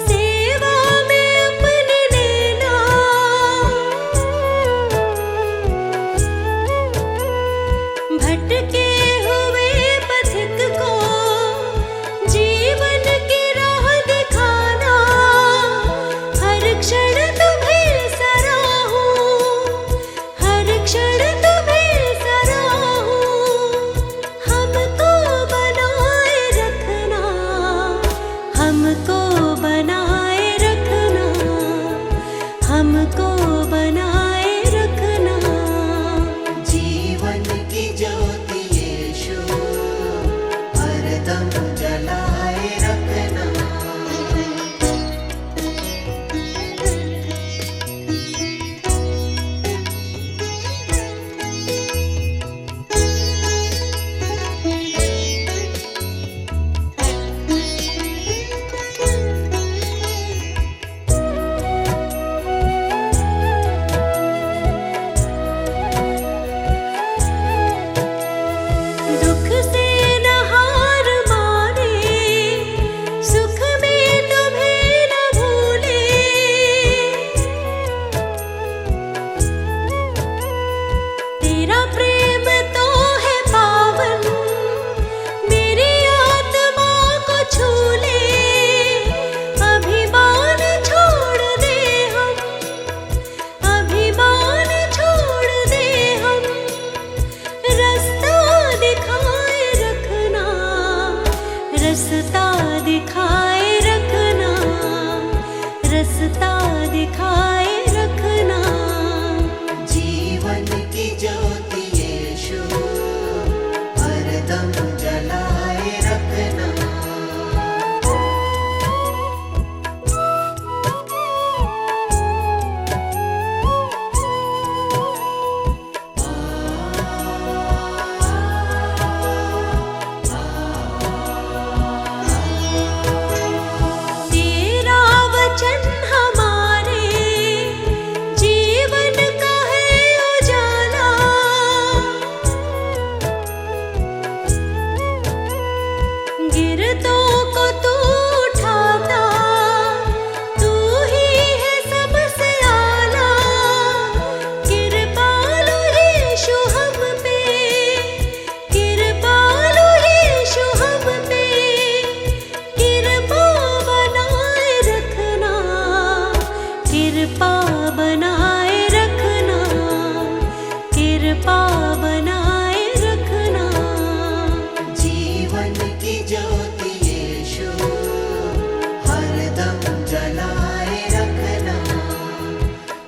सेवा में अपने लेना। भटके हुए पथिक को जीवन की राह दिखाना। हर क्षण तुम्हें सराहूं, हर क्षण तुम्हें सराहूं। हमको बनाए रखना। हमको बनाए रखना। हमको बनाए रखना। जीवन की ज्योति यीशु हरदम जलाए रखना। दुख से न हार माने, सुख में तुम्हें न भूले। तेरा प्रेम तो है पावन, मेरी आत्मा को छू ले। अभिमान छोड़ दे हम, अभिमान छोड़ दे हम। रास्ता दिखाए रखना। रास्ता दिखाए रखना। रास्ता दिखाए रखना। जीवन की ज्योति यीशु हरदम जलाए रखना। तेरा वचन हमारे जीवन का है उजाला। गिरतों को तू उठाता, तू ही है सबसे आला। कृपालु यीशु हम पे, कृपालु यीशु हम पे। कृपा बनाए रखना। कृपा बनाए रखना। कृपा बनाए रखना। जीवन की ज्योति यीशु हरदम जलाए रखना।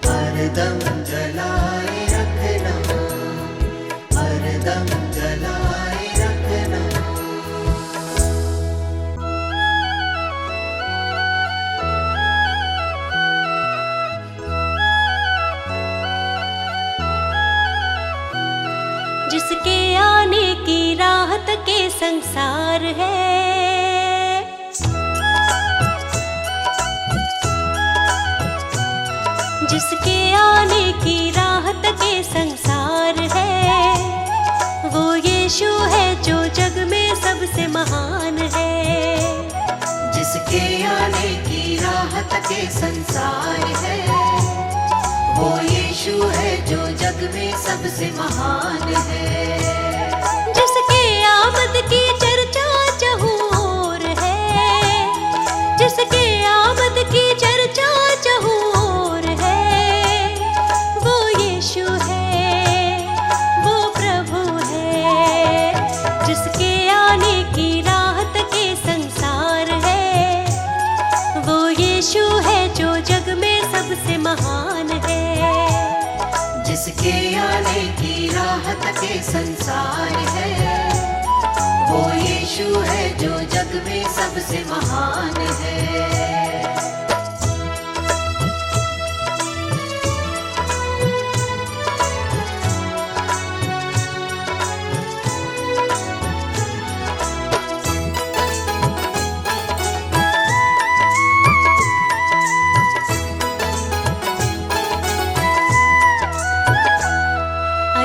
हरदम जलाए रखना। हरदम जलाए रखना। जिसके आने की राहत के संसार है। जिसके आने की राहत के संसार है, वो यीशु है जो जग में सबसे महान है। जिसके आने की राहत के संसार है, वो यीशु है जो जग में सबसे महान है। जिसके आमद की चर्चा चहुँ ओर है, जिसके आमद की चर्चा चहुँ ओर है, वो यीशु है, वो प्रभु है। जिसके आने की राहत के संसार है, वो यीशु है जो जग में सबसे महान है। जिसके आने की राहत के संसार है, वो यीशु है जो जग में सबसे महान है।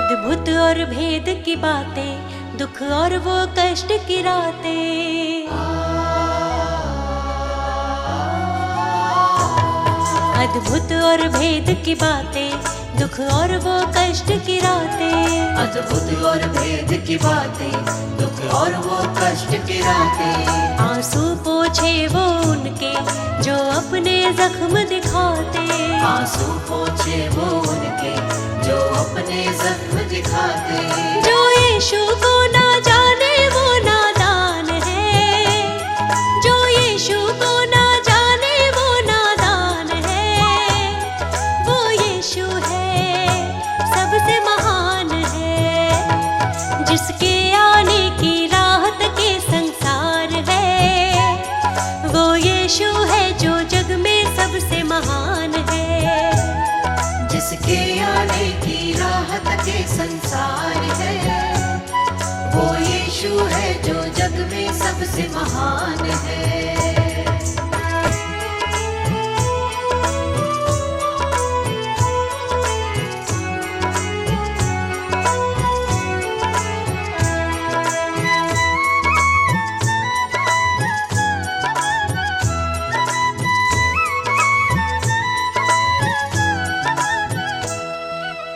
अद्भुत और भेद की बातें, दुख और वो कष्ट की रातें। अद्भुत और भेद की बातें, दुख और वो कष्ट की रातें। अद्भुत और भेद की बातें, दुख और वो कष्ट की रातें। आंसू पोछे वो उनके जो अपने जख्म दिखाते। आंसू पोछे वो उनके जो अपने जख्म दिखाते। जो यीशु को ना जाने वो नादान है, जो यीशु को ना जाने वो नादान है। वो यीशु है, सबसे महान है। जिसके आने की राहत के संसार है, वो यीशु है जो जग में सबसे महान है। जिसके आने की राहत के संसार है, वो यीशु है जो जग में सबसे महान है।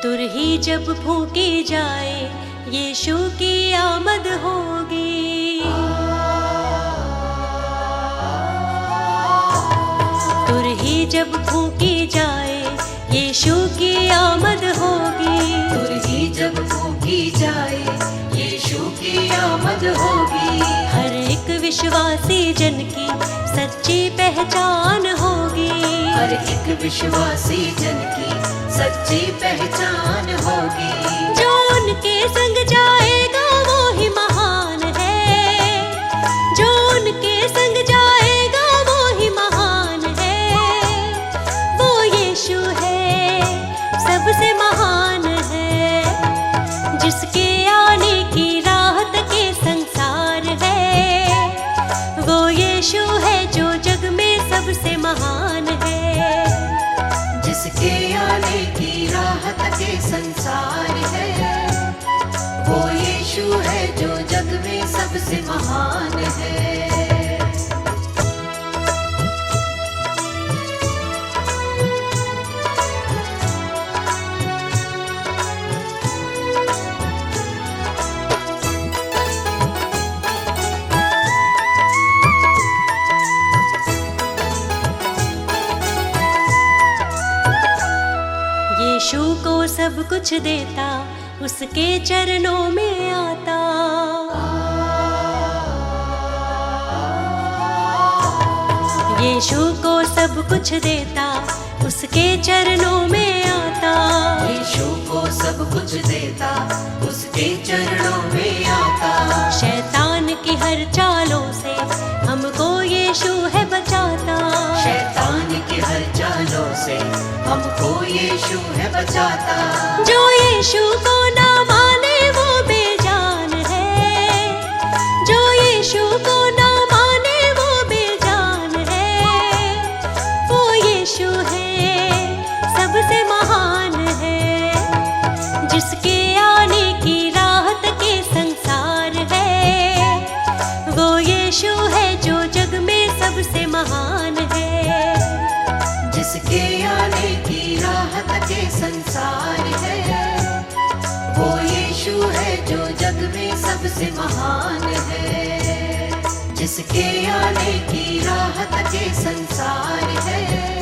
तुरही जब फूकी जाए, यीशु की आमद होगी। तुरही जब फूकी जाए, यीशु की आमद होगी। तुरही जब फूकी जाए, यीशु की आमद होगी। हर एक विश्वासी जन की सच्ची पहचान होगी। हर एक विश्वासी जन की सच्ची पहचान होगी। जो उनके संग जाएगा वो ही महान है, जो उनके संग जाएगा वो ही महान है। वो यीशु है, सबसे महान है। जिसके आने की राहत के संसार है, वो यीशु है जो जग में सबसे महान है। जिसके आने की राहत के संसार है, वो यीशु है जो जग में सबसे महान है। यीशु को सब कुछ देता, उसके चरणों में आता। यीशु को सब कुछ देता, उसके चरणों में आता। यीशु को सब कुछ देता, उसके चरणों में आता। शैतान की हर चालों से हमको यीशु है बचाता। शैतान की हर चालों से हमको यीशु है बचाता। जो यीशु को ना माने वो बेजान है, जो यीशु को ना माने वो बेजान है। वो यीशु है, सबसे जिसके आने की राहत के संसार है, वो यीशु है जो जग में सबसे महान है। जिसके आने की राहत के संसार है, वो यीशु है जो जग में सबसे महान है। जिसके आने की राहत के संसार है,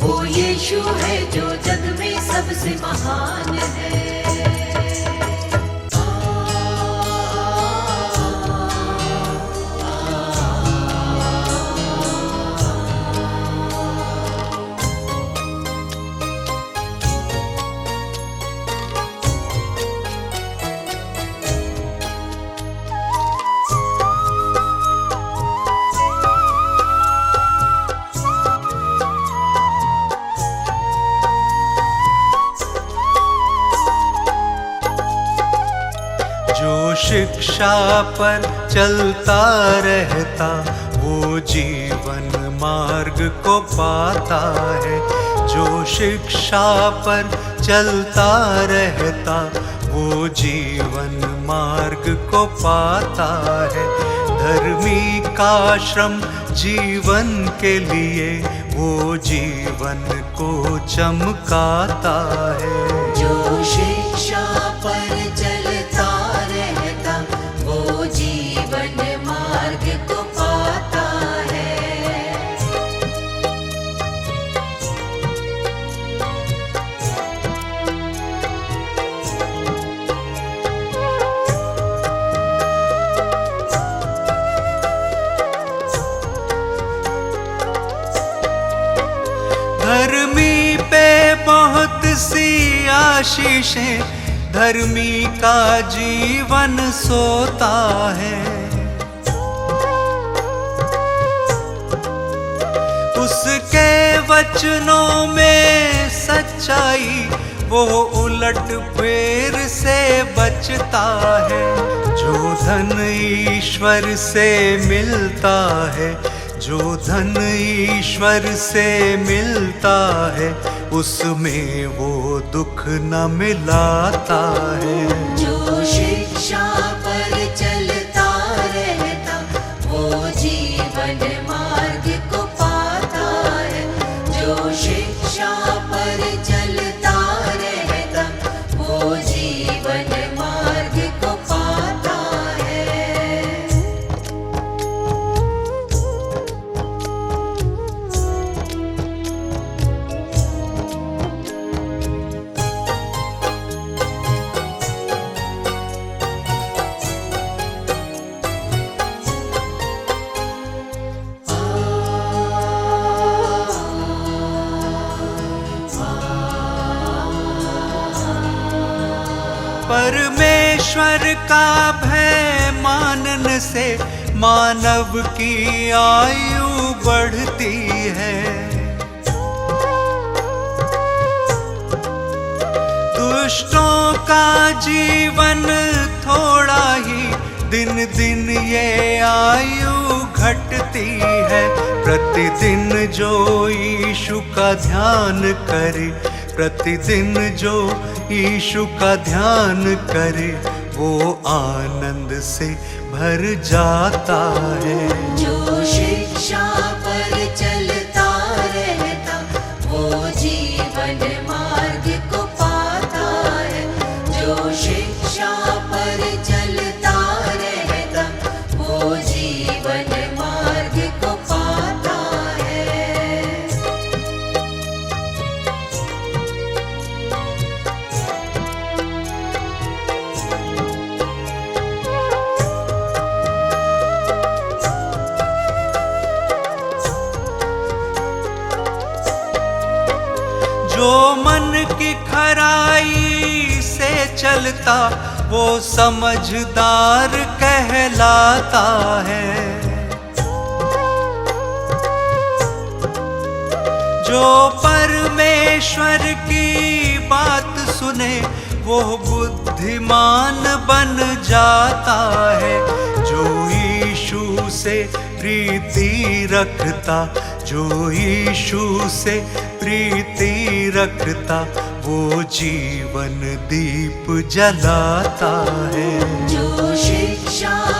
वो यीशु है जो जग में सबसे महान है। जो शिक्षा पर चलता रहता, वो जीवन मार्ग को पाता है। जो शिक्षा पर चलता रहता, वो जीवन मार्ग को पाता है। धर्मी का श्रम जीवन के लिए, वो जीवन को चमकाता है। जो शिक्षा पर चलता रहता, वो जीवन मार्ग को पाता है। धर्मी पे बहुत सी आशीषें, धर्मी का जीवन सोता है। उसके वचनों में सच्चाई, वो उलट फेर से बचता है। जो धन ईश्वर से मिलता है, जो धन ईश्वर से मिलता है, उसमें वो दुख न मिलाता है। जो शिक्षा पर चलता रहता, वो जीवन मार्ग को पाता है। जो शिक्षा पर चलता रहता, वो जीवन मार्ग को पाता है। परमेश्वर का भय मानने से मानव की आयु बढ़ती है। दुष्टों का जीवन थोड़ा ही, दिन दिन ये आयु घटती है। प्रतिदिन जो यीशु का ध्यान करे, प्रतिदिन जो यीशु का ध्यान करे, वो आनंद से भर जाता है। जो शिक्षा पर चलता रहता, वो जीवन मार्ग को पाता है। जो शिक्षा पर चलता रहता, वो जीवन मार्ग को पाता है। जो मन की खराई से चलता, वो समझदार कहलाता है। जो परमेश्वर की बात सुने, वो बुद्धिमान बन जाता है। जो यीशु से प्रीति रखता, जो यीशु से प्रीति रखता, वो जीवन दीप जलाता है। जो शिक्षा